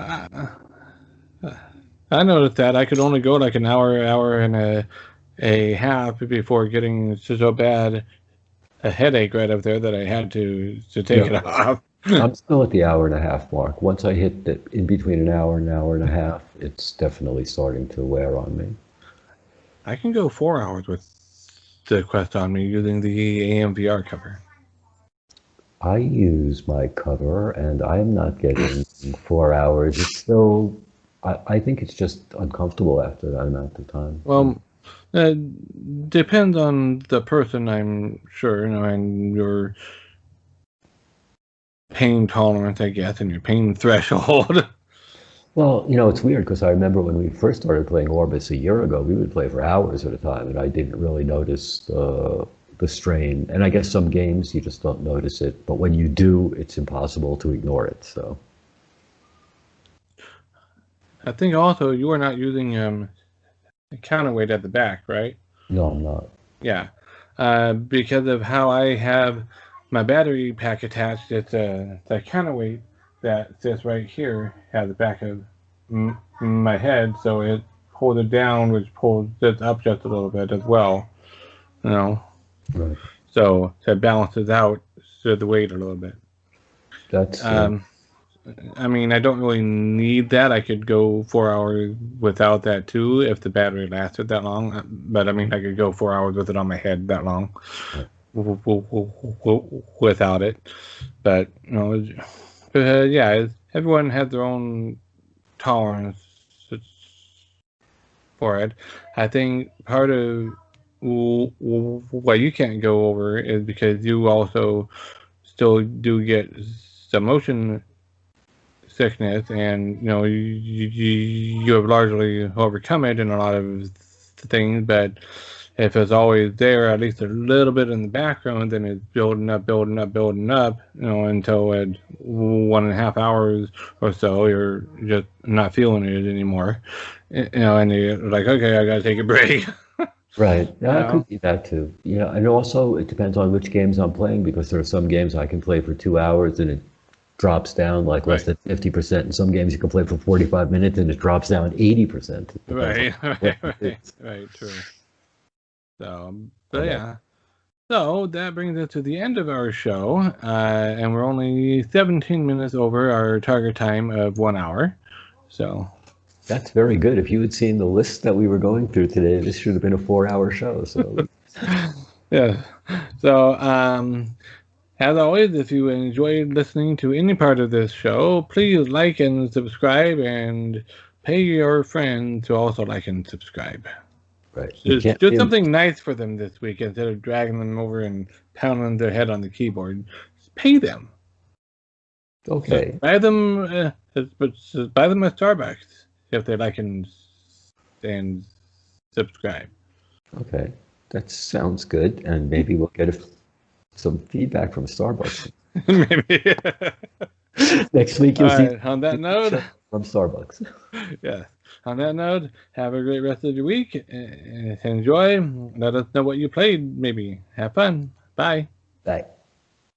I noticed that I could only go like an hour and a half before getting so bad a headache right up there that I had to take it off. I'm still at the hour and a half mark. Once I hit the in between an hour and a half, it's definitely starting to wear on me. I can go 4 hours with the Quest on me using the AMVR cover. I use my cover, and I'm not getting 4 hours. It's still, I think it's just uncomfortable after that amount of time. Well, depends on the person, I'm sure, and your pain tolerance, I guess, and your pain threshold. Well, it's weird because I remember when we first started playing Orbis a year ago, we would play for hours at a time, and I didn't really notice the strain. And I guess some games you just don't notice it, but when you do, it's impossible to ignore it. So I think also you are not using a counterweight at the back, right? No, I'm not. Yeah, because of how I have my battery pack attached, it's the counterweight that sits right here at the back of my head, so it pulls it down, which pulls it up just a little bit as well. Right. So it balances out the weight a little bit. That's. I mean, I don't really need that. I could go 4 hours without that too, if the battery lasted that long. But I mean, I could go 4 hours with it on my head that long, without it. But yeah, everyone has their own tolerance for it. I think part of why you can't go over is because you also still do get some motion sickness, and you have largely overcome it in a lot of things. But if it's always there, at least a little bit in the background, then it's building up, until at 1.5 hours or so, you're just not feeling it anymore. And you're like, okay, I gotta take a break. Right. Yeah, I could see that too. And also it depends on which games I'm playing, because there are some games I can play for 2 hours and it drops down like less than 50%. And some games you can play for 45 minutes and it drops down 80%. Right, true. So, but yeah, So that brings us to the end of our show, and we're only 17 minutes over our target time of 1 hour. So that's very good. If you had seen the list that we were going through today, this should have been a 4-hour show. So yeah. So as always, if you enjoyed listening to any part of this show, please like and subscribe, and pay your friends to also like and subscribe. right, Just do something nice for them this week instead of dragging them over and pounding their head on the keyboard. Just pay them. Okay. So buy them a Starbucks if they like and subscribe. Okay, that sounds good, and maybe we'll get some feedback from Starbucks. Maybe. Next week you'll see on that note, from Starbucks. Yeah. On that note, have a great rest of your week. Enjoy. Let us know what you played. Maybe have fun. Bye. Bye.